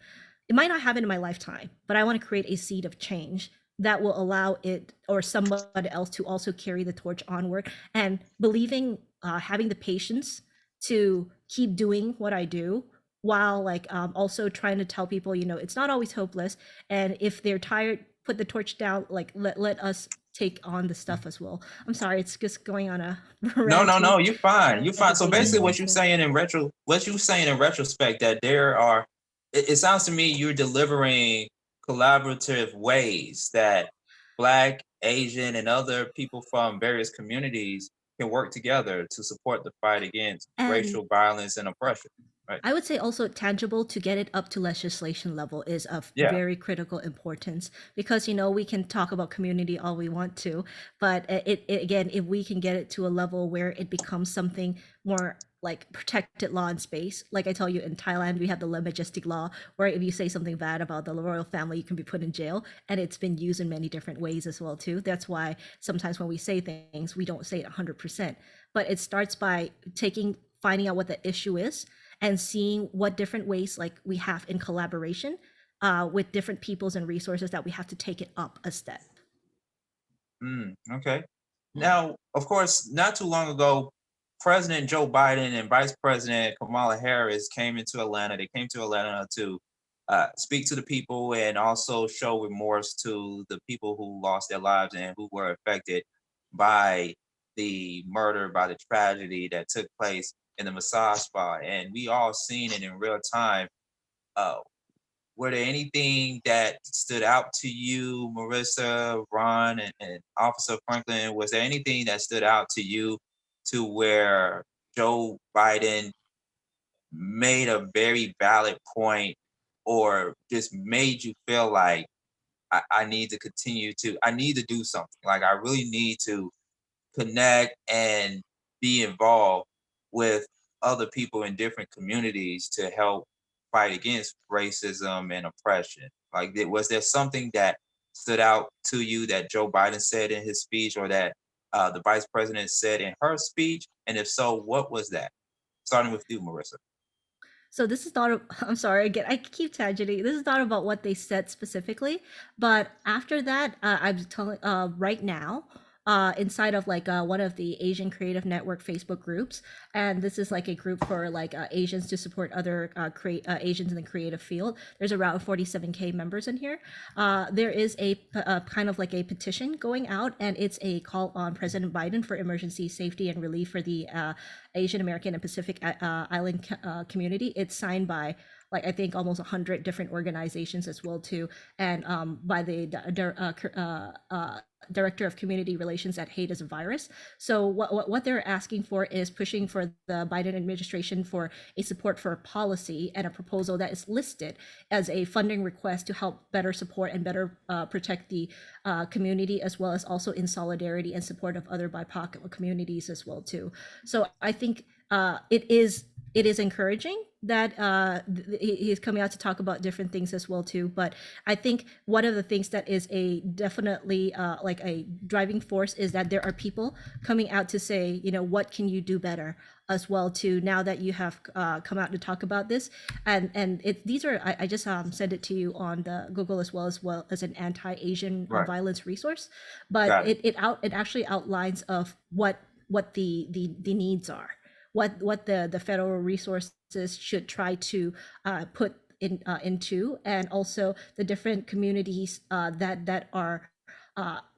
might not happen in my lifetime, but I want to create a seed of change that will allow it or somebody else to also carry the torch onward, and believing, having the patience to keep doing what I do, while also trying to tell people, it's not always hopeless. And if they're tired, put the torch down, let us take on the stuff as well. I'm sorry, it's just going on a No, you're fine. You're fine. So basically what you're Yeah. saying in retrospect, that there are, it sounds to me you're delivering collaborative ways that Black, Asian, and other people from various communities can work together to support the fight against And racial violence and oppression. Right. I would say also tangible to get it up to legislation level is of Yeah. very critical importance, because we can talk about community all we want to, but again, if we can get it to a level where it becomes something more like protected law in space, like I tell you, in Thailand we have the Le Majestic law, where if you say something bad about the royal family, you can be put in jail, and it's been used in many different ways as well too. That's why sometimes when we say things, we don't say it 100%, but it starts by finding out what the issue is, and seeing what different ways we have in collaboration with different peoples and resources that we have to take it up a step. Okay. Now, of course, not too long ago, President Joe Biden and Vice President Kamala Harris came into Atlanta. They came to Atlanta to speak to the people and also show remorse to the people who lost their lives and who were affected by the murder, by the tragedy that took place in the massage spa. And we all seen it in real time. Were there anything that stood out to you, Marissa, Ron, and Officer Franklin? Was there anything that stood out to you to where Joe Biden made a very valid point, or just made you feel like I need to do something. Like I really need to connect and be involved with other people in different communities to help fight against racism and oppression? Like, was there something that stood out to you that Joe Biden said in his speech, or that the vice president said in her speech? And if so, what was that? Starting with you, Marissa. So this is not, I'm sorry, again, I keep tangenting. This is not about what they said specifically, but after that, I'm telling, right now, inside of like one of the Asian Creative Network Facebook groups, and this is like a group for like Asians to support other Asians in the creative field. There's around 47K members in here. There is a kind of like a petition going out, and it's a call on President Biden for emergency safety and relief for the Asian American and Pacific Island community. It's signed by like I think almost 100 different organizations as well too, and by the Director of Community Relations at Hate is a Virus. So what they're asking for is pushing for the Biden administration for a support for a policy and a proposal that is listed as a funding request to help better support and better protect the community, as well as also in solidarity and support of other BIPOC communities as well too. So I think it is encouraging that he's coming out to talk about different things as well too. But I think one of the things that is a definitely like a driving force is that there are people coming out to say, you know, what can you do better as well too, now that you have come out to talk about this. And these are, I just sent it to you on the Google as well as an anti-Asian violence resource. But it actually outlines of what the needs are, what the federal resources should try to put into, and also the different communities that are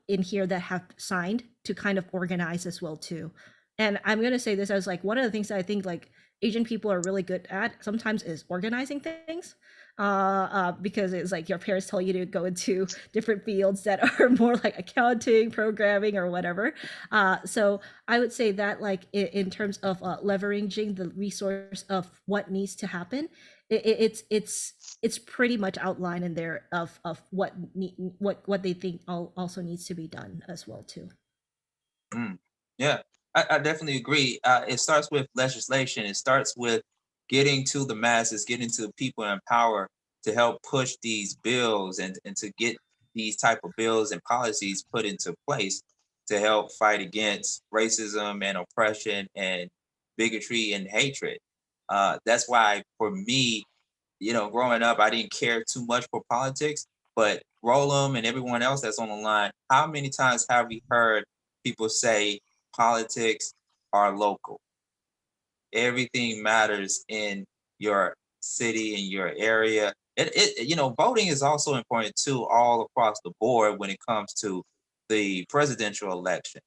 in here that have signed to kind of organize as well too. And I'm going to say this as like one of the things that I think like Asian people are really good at sometimes is organizing things. Because it's like your parents tell you to go into different fields that are more like accounting, programming, or whatever. So I would say that like in terms of leveraging the resource of what needs to happen, it's pretty much outlined in there of what they think also needs to be done as well too. Yeah, I definitely agree. It starts with legislation. It starts with getting to the masses, getting to people in power to help push these bills and to get these type of bills and policies put into place to help fight against racism and oppression and bigotry and hatred. That's why for me, you know, growing up, I didn't care too much for politics, but Roland and everyone else that's on the line, how many times have we heard people say politics are local? Everything matters in your city, in your area. You know, voting is also important too, all across the board when it comes to the presidential election.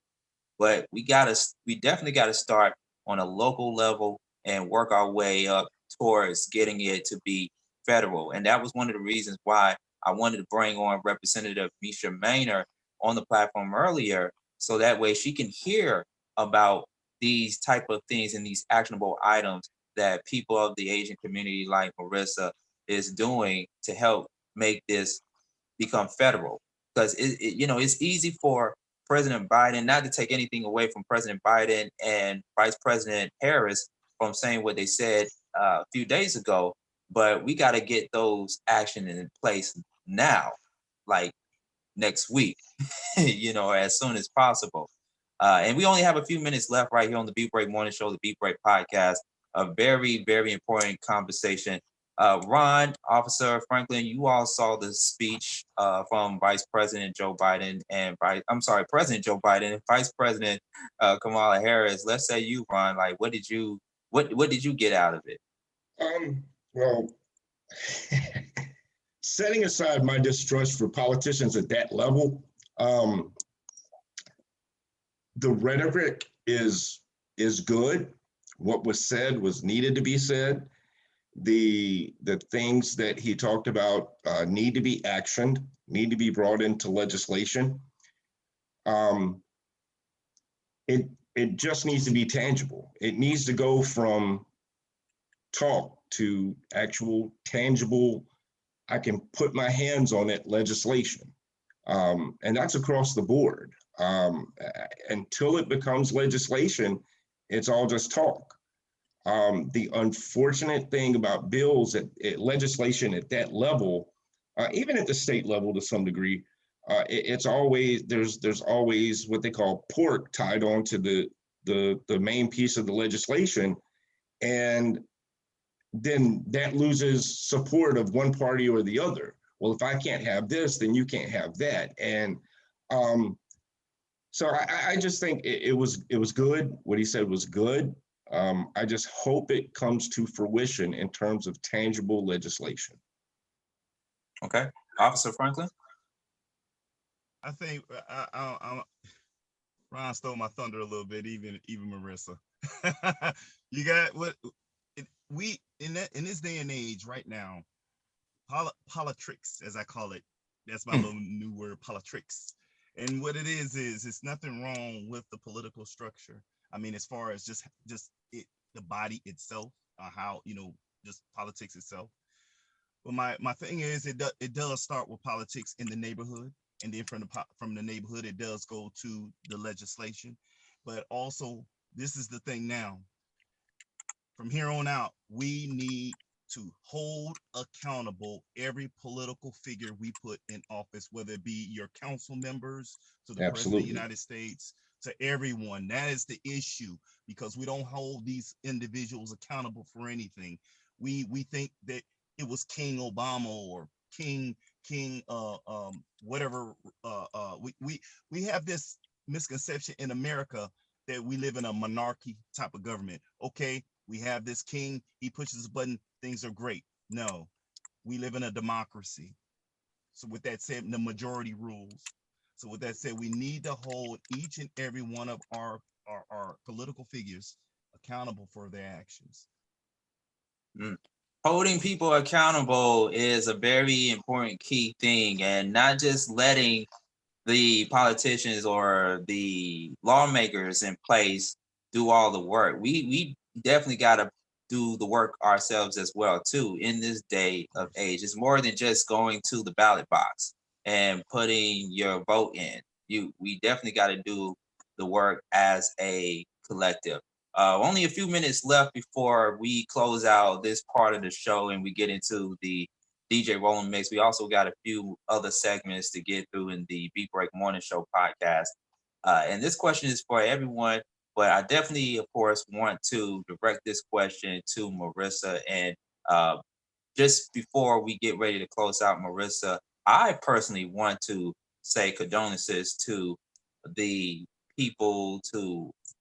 But we definitely gotta start on a local level and work our way up towards getting it to be federal. And that was one of the reasons why I wanted to bring on Representative Misha Maynor on the platform earlier, so that way she can hear about these type of things and these actionable items that people of the Asian community like Marissa is doing to help make this become federal. Because you know, it's easy for President Biden, not to take anything away from President Biden and Vice President Harris from saying what they said a few days ago, but we got to get those actions in place now, like next week, you know, as soon as possible. And we only have a few minutes left right here on the Beat Break Morning Show, the Beat Break Podcast. A very, very important conversation. Ron, Officer Franklin, you all saw the speech from Vice President Joe Biden and President Joe Biden and Vice President Kamala Harris. Let's say you, Ron, like what did you get out of it? Well, setting aside my distrust for politicians at that level, the rhetoric is good. What was said was needed to be said. The things that he talked about need to be actioned, need to be brought into legislation. It just needs to be tangible. It needs to go from talk to actual tangible, I can put my hands on it legislation. And that's across the board. Until it becomes legislation, it's all just talk. The unfortunate thing about bills at legislation at that level, even at the state level to some degree, It's always there's always what they call pork tied on to the main piece of the legislation, and then that loses support of one party or the other. Well, if I can't have this, then you can't have that. And so I just think it was good. What he said was good. I just hope it comes to fruition in terms of tangible legislation. Okay, Officer Franklin. I think Ron stole my thunder a little bit, even Marissa. You got what we in this day and age right now, politics, as I call it. That's my little new word, politics. And what it is it's nothing wrong with the political structure. I mean, as far as just it, the body itself, how just politics itself. But my thing is, it does start with politics in the neighborhood, and then from the neighborhood, it does go to the legislation. But also, this is the thing now. From here on out, we need to hold accountable every political figure we put in office, whether it be your council members, to the President of the United States, to everyone. That is the issue, because we don't hold these individuals accountable for anything. We think that it was King Obama or King whatever. We have this misconception in America that we live in a monarchy type of government. Okay, we have this king, he pushes a button, things are great. No, we live in a democracy. So with that said, the majority rules. So with that said, we need to hold each and every one of our political figures accountable for their actions. Holding people accountable is a very important key thing, and not just letting the politicians or the lawmakers in place do all the work. We definitely got to do the work ourselves as well too in this day of age. It's more than just going to the ballot box and putting your vote in. We definitely got to do the work as a collective. Only a few minutes left before we close out this part of the show and we get into the DJ Rolling Mix. We also got a few other segments to get through in the Beat Break Morning Show podcast. And this question is for everyone, but I definitely, of course, want to direct this question to Marissa. And just before we get ready to close out, Marissa, I personally want to say condolences to the people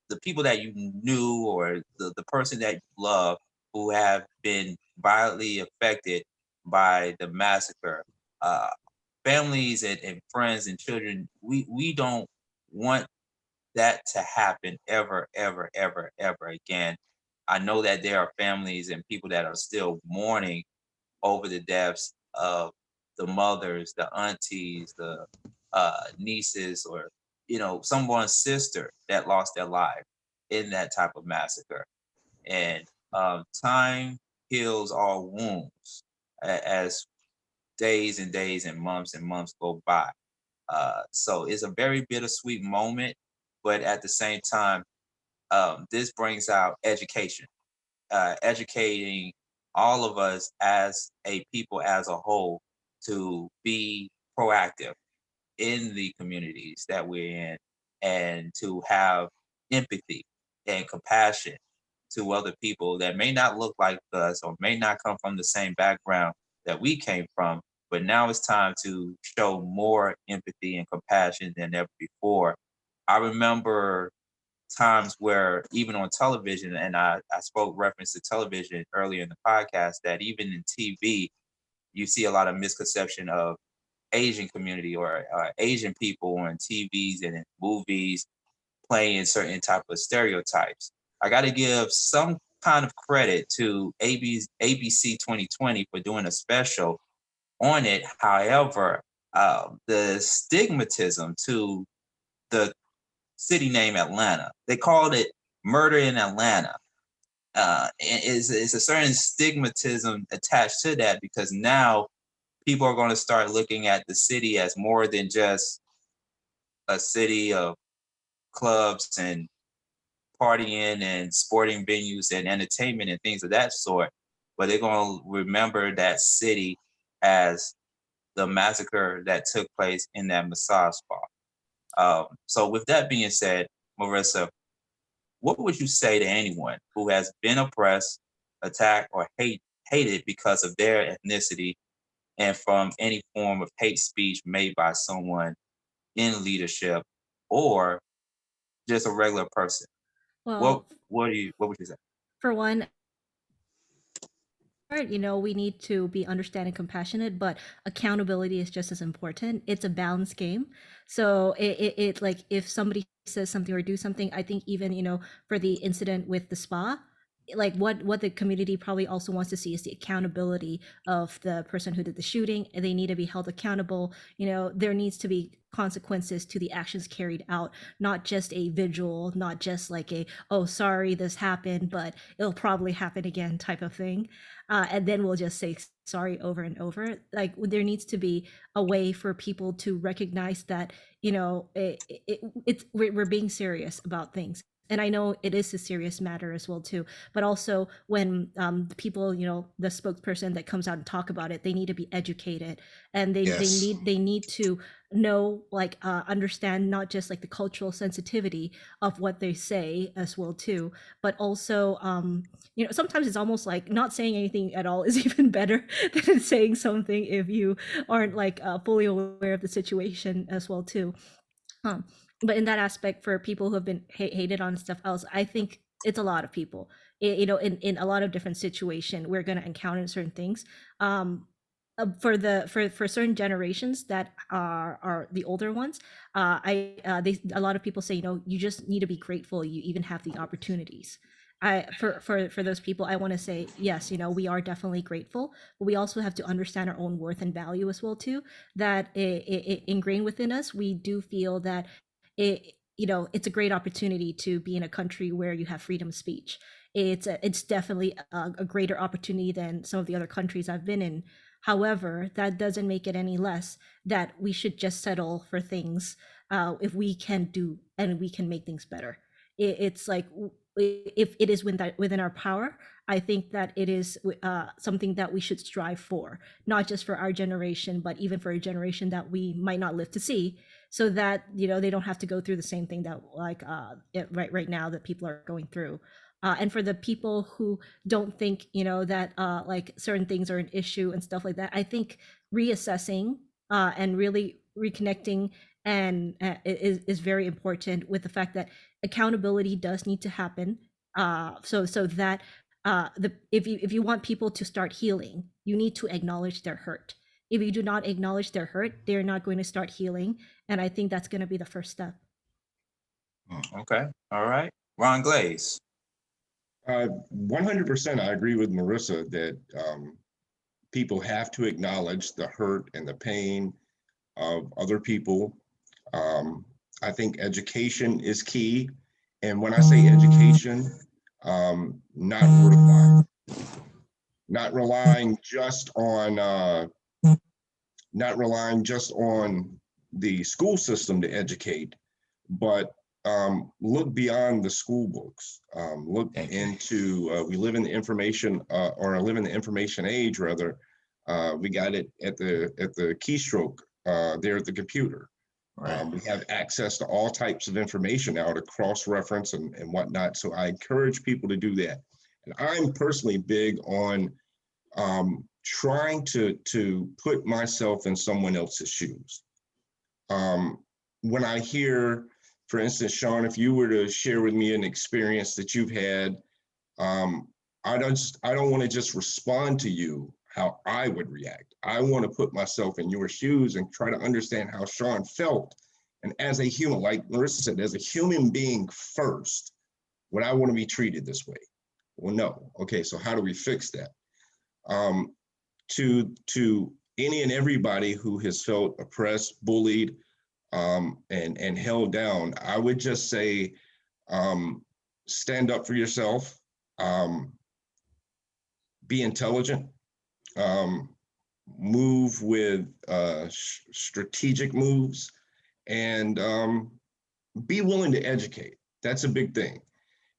that you knew, or the person that you love, who have been violently affected by the massacre. Families and friends and children, we don't want that to happen ever, ever, ever, ever again. I know that there are families and people that are still mourning over the deaths of the mothers, the aunties, the nieces, or someone's sister that lost their life in that type of massacre. And time heals all wounds as days and days and months go by. So it's a very bittersweet moment, but at the same time, this brings out education, educating all of us as a people as a whole to be proactive in the communities that we're in, and to have empathy and compassion to other people that may not look like us or may not come from the same background that we came from. But now it's time to show more empathy and compassion than ever before. I remember times where even on television, and I spoke reference to television earlier in the podcast, that even in TV, you see a lot of misconception of Asian community or Asian people on TVs and in movies playing certain type of stereotypes. I got to give some kind of credit to ABC 2020 for doing a special on it. However, the stigmatism to the city name Atlanta, they called it Murder in Atlanta. Is a certain stigmatism attached to that, because now people are going to start looking at the city as more than just a city of clubs and partying and sporting venues and entertainment and things of that sort, but they're going to remember that city as the massacre that took place in that massage spa. So with that being said, Marissa, what would you say to anyone who has been oppressed, attacked, or hated because of their ethnicity and from any form of hate speech made by someone in leadership or just a regular person? Well, What would you say? for one, we need to be understanding, compassionate, but accountability is just as important. It's a balance game. So it like if somebody says something or do something, I think even, for the incident with the spa, like what the community probably also wants to see is the accountability of the person who did the shooting, and they need to be held accountable. There needs to be consequences to the actions carried out, not just a vigil, not just like a, oh, sorry, this happened, but it'll probably happen again type of thing. And then we'll just say sorry over and over. Like there needs to be a way for people to recognize that, we're being serious about things. And I know it is a serious matter as well too, but also when the people, the spokesperson that comes out and talk about it, they need to be educated, and they Yes. need to know, like understand not just like the cultural sensitivity of what they say as well too, but also sometimes it's almost like not saying anything at all is even better than saying something if you aren't like fully aware of the situation as well too. But in that aspect, for people who have been hated on stuff else, I think it's a lot of people. In a lot of different situation, we're going to encounter certain things. For certain generations that are the older ones, a lot of people say, you just need to be grateful you even have the opportunities. For those people, I want to say yes, we are definitely grateful, but we also have to understand our own worth and value as well too. That it ingrained within us, we do feel that it's a great opportunity to be in a country where you have freedom of speech. It's definitely a greater opportunity than some of the other countries I've been in. However, that doesn't make it any less that we should just settle for things if we can do and we can make things better. It's like, if it is within our power, I think that it is something that we should strive for, not just for our generation, but even for a generation that we might not live to see, so that they don't have to go through the same thing that like right now that people are going through. And for the people who don't think that like certain things are an issue and stuff like that, I think reassessing and really reconnecting and is very important, with the fact that accountability does need to happen, so that if you want people to start healing, you need to acknowledge their hurt. If you do not acknowledge their hurt, they're not going to start healing, and I think that's going to be the first step. Okay. All right. Ron Glaze. 100%, I agree with Marissa that people have to acknowledge the hurt and the pain of other people. I think education is key. And when I say education, not relying just on the school system to educate, but look beyond the school books. Look into, we live in the information, or live in the information age rather. We got it at the keystroke there at the computer. Right. We have access to all types of information now to cross-reference and whatnot. So I encourage people to do that. And I'm personally big on trying to put myself in someone else's shoes. When I hear, for instance, Sean, if you were to share with me an experience that you've had, I don't want to just respond to you how I would react. I want to put myself in your shoes and try to understand how Sean felt. And as a human, like Marissa said, as a human being first, would I want to be treated this way? Well, no. Okay, so how do we fix that? To any and everybody who has felt oppressed, bullied, and held down, I would just say, stand up for yourself, be intelligent, move with strategic moves, and be willing to educate. That's a big thing.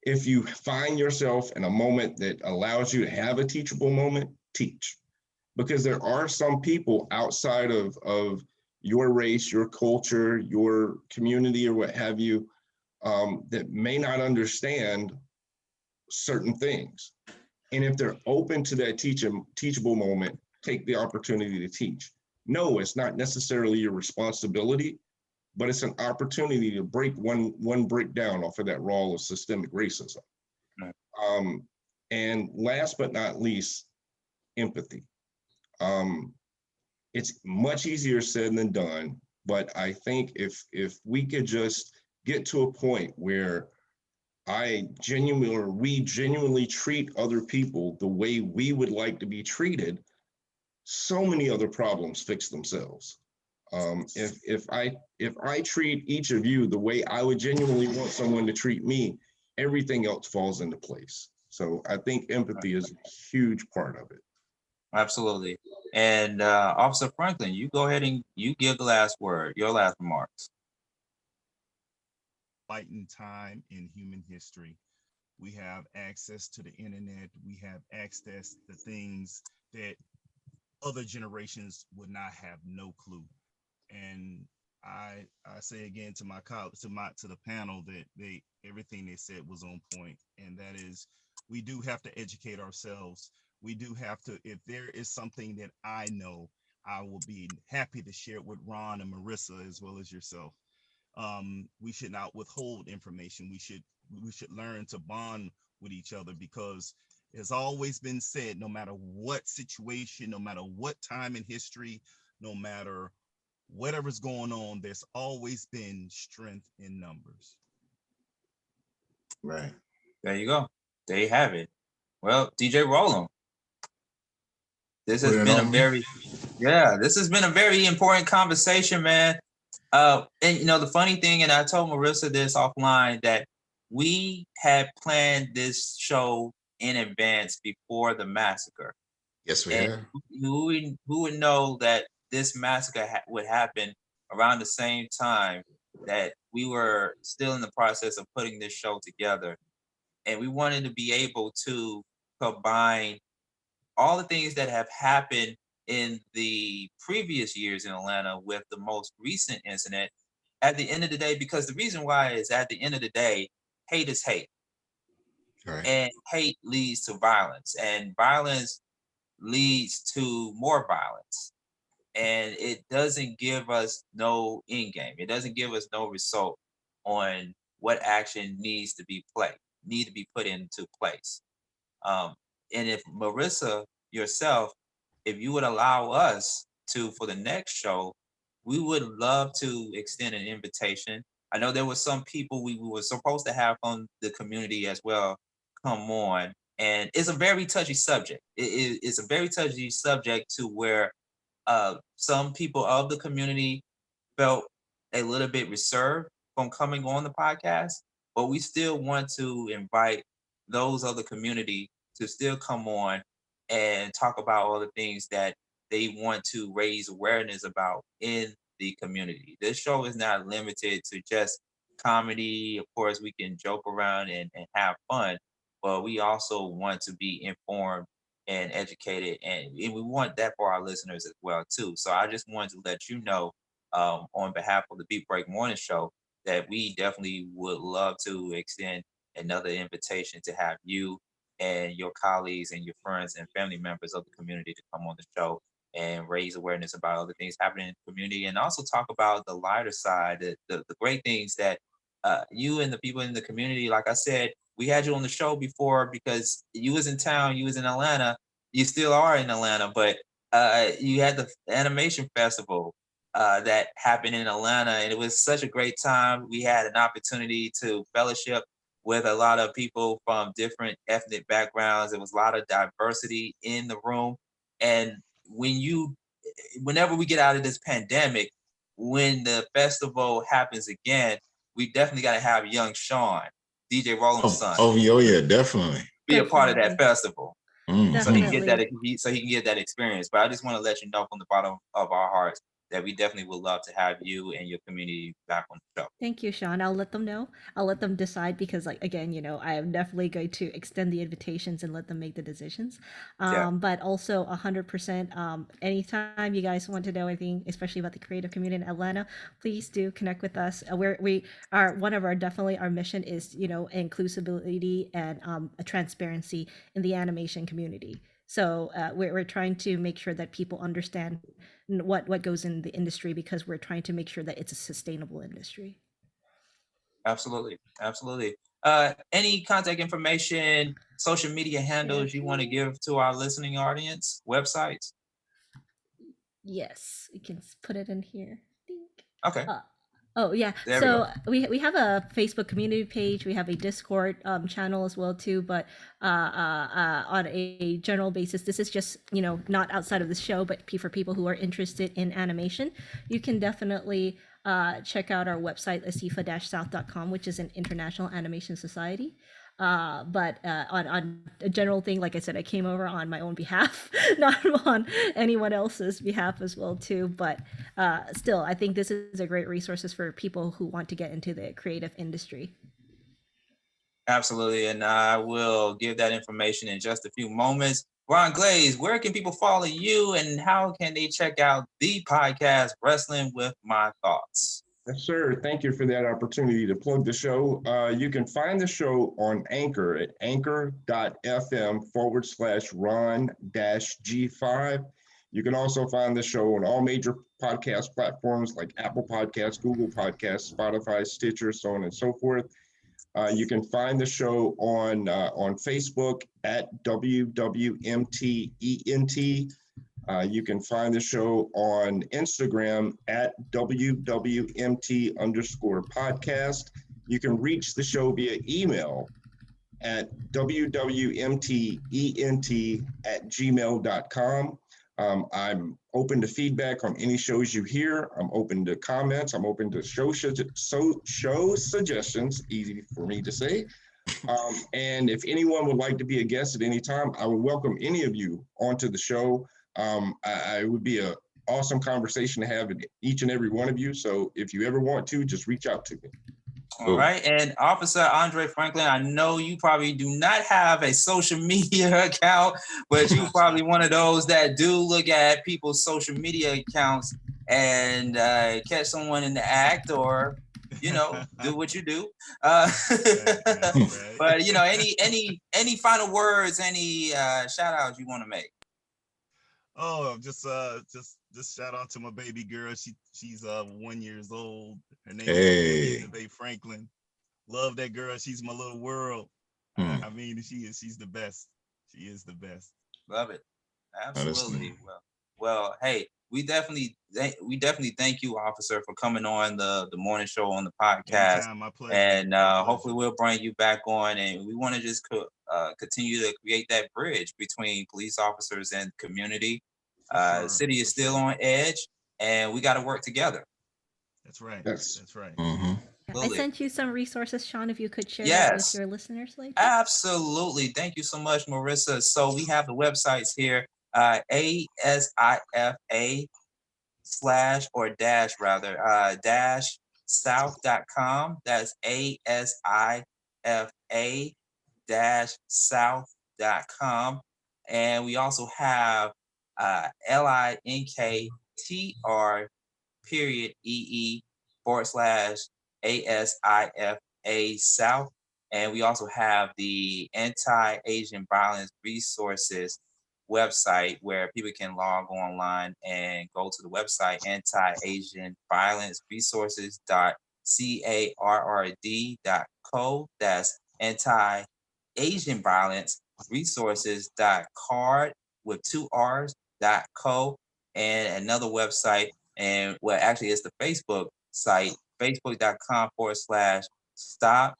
If you find yourself in a moment that allows you to have a teachable moment, teach. because there are some people outside of your race, your culture, your community, or what have you, that may not understand certain things. And if they're open to that teachable moment, take the opportunity to teach. No, it's not necessarily your responsibility, but it's an opportunity to break one brick down off of that wall of systemic racism. Right. And last but not least, empathy. It's much easier said than done, but I think if we could just get to a point where we genuinely treat other people the way we would like to be treated, so many other problems fix themselves. If I treat each of you the way I would genuinely want someone to treat me, everything else falls into place. So I think empathy is a huge part of it. Absolutely. And Officer Franklin, you go ahead and you give the last word, your last remarks. Light in time in human history. We have access to the internet. We have access to things that other generations would not have no clue. And I say again to my colleagues, to the panel, that everything they said was on point. And that is, we do have to educate ourselves. We do have to, if there is something that I know, I will be happy to share it with Ron and Marissa as well as yourself. We should not withhold information. We should learn to bond with each other, because it's always been said, no matter what situation, no matter what time in history, no matter whatever's going on, there's always been strength in numbers. Right. There you go. There you have it. Well, DJ Roland, this has been a very important conversation, man. And the funny thing, and I told Marissa this offline, that we had planned this show in advance before the massacre. Yes, we and have. Who would know that this massacre would happen around the same time that we were still in the process of putting this show together. And we wanted to be able to combine all the things that have happened in the previous years in Atlanta with the most recent incident at the end of the day, because the reason why is, at the end of the day, hate is hate. Right. And hate leads to violence, and violence leads to more violence. And it doesn't give us no end game. It doesn't give us no result on what action needs to be put into place. And if Marissa, yourself, if you would allow us to, for the next show, we would love to extend an invitation. I know there were some people we were supposed to have from the community as well come on. And it's a very touchy subject. It's a very touchy subject, to where some people of the community felt a little bit reserved from coming on the podcast, but we still want to invite those of the community to still come on and talk about all the things that they want to raise awareness about in the community. This show is not limited to just comedy. Of course, we can joke around and have fun, but we also want to be informed and educated, and we want that for our listeners as well too. So I just wanted to let you know, on behalf of the Beat Break Morning Show, that we definitely would love to extend another invitation to have you and your colleagues and your friends and family members of the community to come on the show and raise awareness about other things happening in the community, and also talk about the lighter side, the great things that you and the people in the community, like I said, we had you on the show before because you was in town, you was in Atlanta, you still are in Atlanta, but you had the animation festival that happened in Atlanta, and it was such a great time. We had an opportunity to fellowship with a lot of people from different ethnic backgrounds. There was a lot of diversity in the room. And whenever we get out of this pandemic, when the festival happens again, we definitely got to have young Sean, DJ Roland's son. Oh yeah, definitely. Be a part of that festival. Mm. So he can get that experience. But I just want to let you know from the bottom of our hearts that we definitely would love to have you and your community back on the show. Thank you, Sean. I'll let them know. I'll let them decide because, like, again, I am definitely going to extend the invitations and let them make the decisions. Yeah. But also 100%, anytime you guys want to know anything, especially about the creative community in Atlanta, please do connect with us. We are one of our definitely our mission is, inclusivity and a transparency in the animation community. So we're trying to make sure that people understand what goes in the industry because we're trying to make sure that it's a sustainable industry. Absolutely. Absolutely. Any contact information, social media handles you want to give to our listening audience, websites? Yes, we can put it in here. Okay. Oh yeah. There we go. So we have a Facebook community page. We have a Discord channel as well too. But on a general basis, this is just not outside of the show, but for people who are interested in animation, you can definitely check out our website asifa-south.com, which is an international animation society. But on a general thing, like I said, I came over on my own behalf, not on anyone else's behalf as well too. But still, I think this is a great resources for people who want to get into the creative industry. Absolutely. And I will give that information in just a few moments. Ron Glaze, where can people follow you and how can they check out the podcast, Wrestling with My Thoughts? Yes, sir. Thank you for that opportunity to plug the show. You can find the show on Anchor at anchor.fm/Ron-G5. You can also find the show on all major podcast platforms like Apple Podcasts, Google Podcasts, Spotify, Stitcher, so on and so forth. You can find the show on Facebook at WWMTENT. You can find the show on Instagram at WWMT_podcast. You can reach the show via email at WWMTENT@gmail.com. I'm open to feedback on any shows you hear. I'm open to comments. I'm open to show suggestions, easy for me to say. And if anyone would like to be a guest at any time, I would welcome any of you onto the show. I would be an awesome conversation to have with each and every one of you. So if you ever want to, just reach out to me. All right. And Officer Andre Franklin, I know you probably do not have a social media account, but you're probably one of those that do look at people's social media accounts and catch someone in the act or, do what you do. Right. But, any final words, any shout outs you want to make? Oh, just shout out to my baby girl. She's 1 year old. Her name is Elizabeth Franklin. Love that girl. She's my little world. I mean, she's the best. She is the best. Love it. Absolutely. Well, hey, we definitely thank you, Officer, for coming on the morning show on the podcast. Anytime, my pleasure. And hopefully we'll bring you back on. And we want to just continue to create that bridge between police officers and community. The city is still on edge, and we got to work together. That's right. That's right. Mm-hmm. I sent you some resources, Sean, if you could share that with your listeners later. Absolutely. Thank you so much, Marissa. So we have the websites here, ASIFA/south.com. That's ASIFA-south.com. And we also have LINKTR.EE/ASIFA South. And we also have the Anti-Asian Violence Resources website where people can log online and go to the website Anti-Asian Violence Resources.carrd.co. That's Anti-Asian Violence Resources.card with 2 R's.co. And another website, and well, actually it's the Facebook site, facebook.com/stop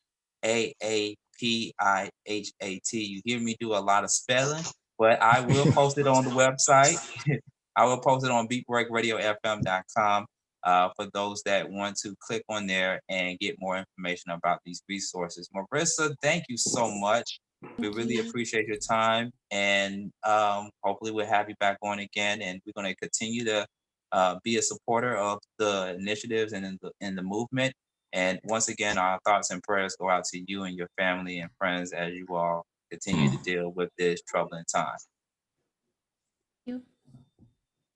AAPIHAT. You hear me do a lot of spelling, but I will post it on the website. I will post it on beatbreakradiofm.com for those that want to click on there and get more information about these resources. Marissa, thank you so much. We really appreciate your time, and hopefully we'll have you back on again, and we're going to continue to be a supporter of the initiatives and in the movement. And once again, our thoughts and prayers go out to you and your family and friends as you all continue to deal with this troubling time. You.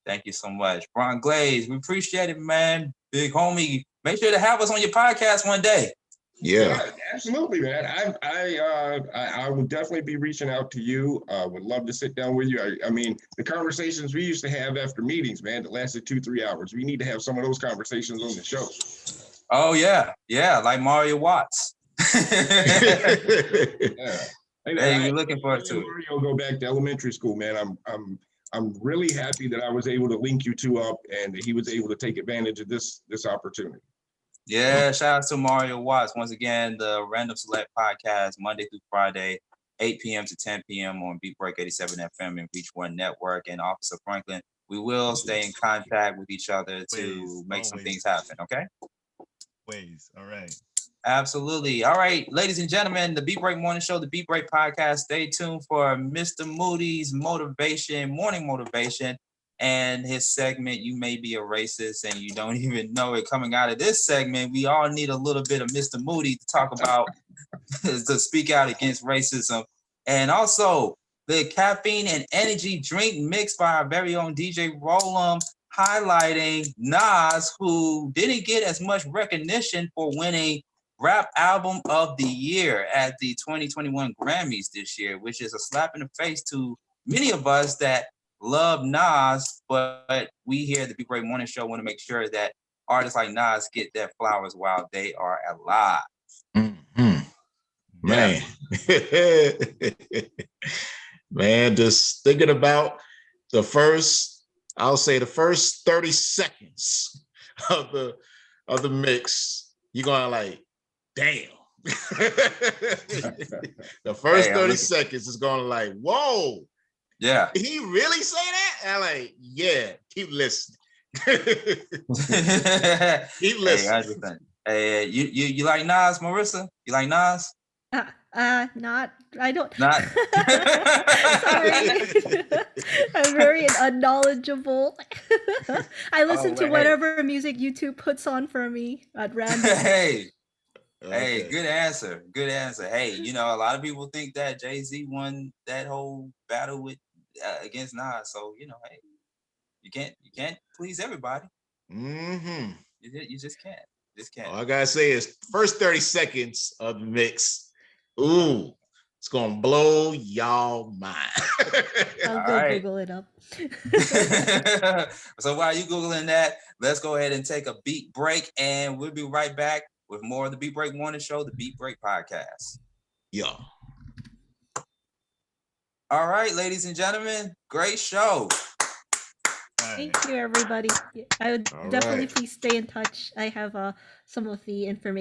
Thank you so much. Ron Glaze, we appreciate it, man. Big homie. Make sure to have us on your podcast one day. Yeah. Absolutely, man. I would definitely be reaching out to you. Would love to sit down with you. I mean, the conversations we used to have after meetings, man, that lasted 2-3 hours. We need to have some of those conversations on the show. Oh yeah, like Mario Watts. Yeah. Hey, we're looking forward to it. Mario go back to elementary school, man. I'm really happy that I was able to link you two up and that he was able to take advantage of this opportunity. Yeah, shout out to Mario Watts. Once again, the Random Select podcast, Monday through Friday, 8 p.m. to 10 p.m. on Beatbreak 87 FM and Reach One Network. And Officer Franklin, we will stay in contact with each other to make some things happen, okay? All right. Absolutely. All right, ladies and gentlemen, the Beat Break Morning Show, the Beat Break Podcast. Stay tuned for Mr. Moody's morning motivation, and his segment, You May Be a Racist and You Don't Even Know It. Coming out of this segment, we all need a little bit of Mr. Moody to talk about, to speak out against racism. And also the caffeine and energy drink mixed by our very own DJ Rollum, highlighting Nas, who didn't get as much recognition for winning Rap Album of the Year at the 2021 Grammys this year, which is a slap in the face to many of us that love Nas, but we here at the Beat Break Morning Show want to make sure that artists like Nas get their flowers while they are alive. Mm-hmm. Man. Yeah. Man, just thinking about the first 30 seconds of the mix, you're going like, damn. The first 30 seconds is going like, whoa. Yeah. Did he really say that? And I'm like, yeah, keep listening. Keep listening. Hey, you like Nas, Marissa? You like Nas? Not. I don't. Not. Sorry. I'm very unknowledgeable. I listen to whatever music YouTube puts on for me at random. Hey, good answer. Good answer. Hey, a lot of people think that Jay-Z won that whole battle with against Nas. So, hey, you can't please everybody. Mm-hmm. You just can't. All I gotta say is first 30 seconds of the mix. Ooh, it's gonna blow y'all mind. I'll go Google it up. So while you Googling that, let's go ahead and take a beat break, and we'll be right back with more of the Beat Break Morning Show, the Beat Break Podcast. Yeah. All right, ladies and gentlemen, great show. Thank you, everybody. I would definitely please stay in touch. I have some of the information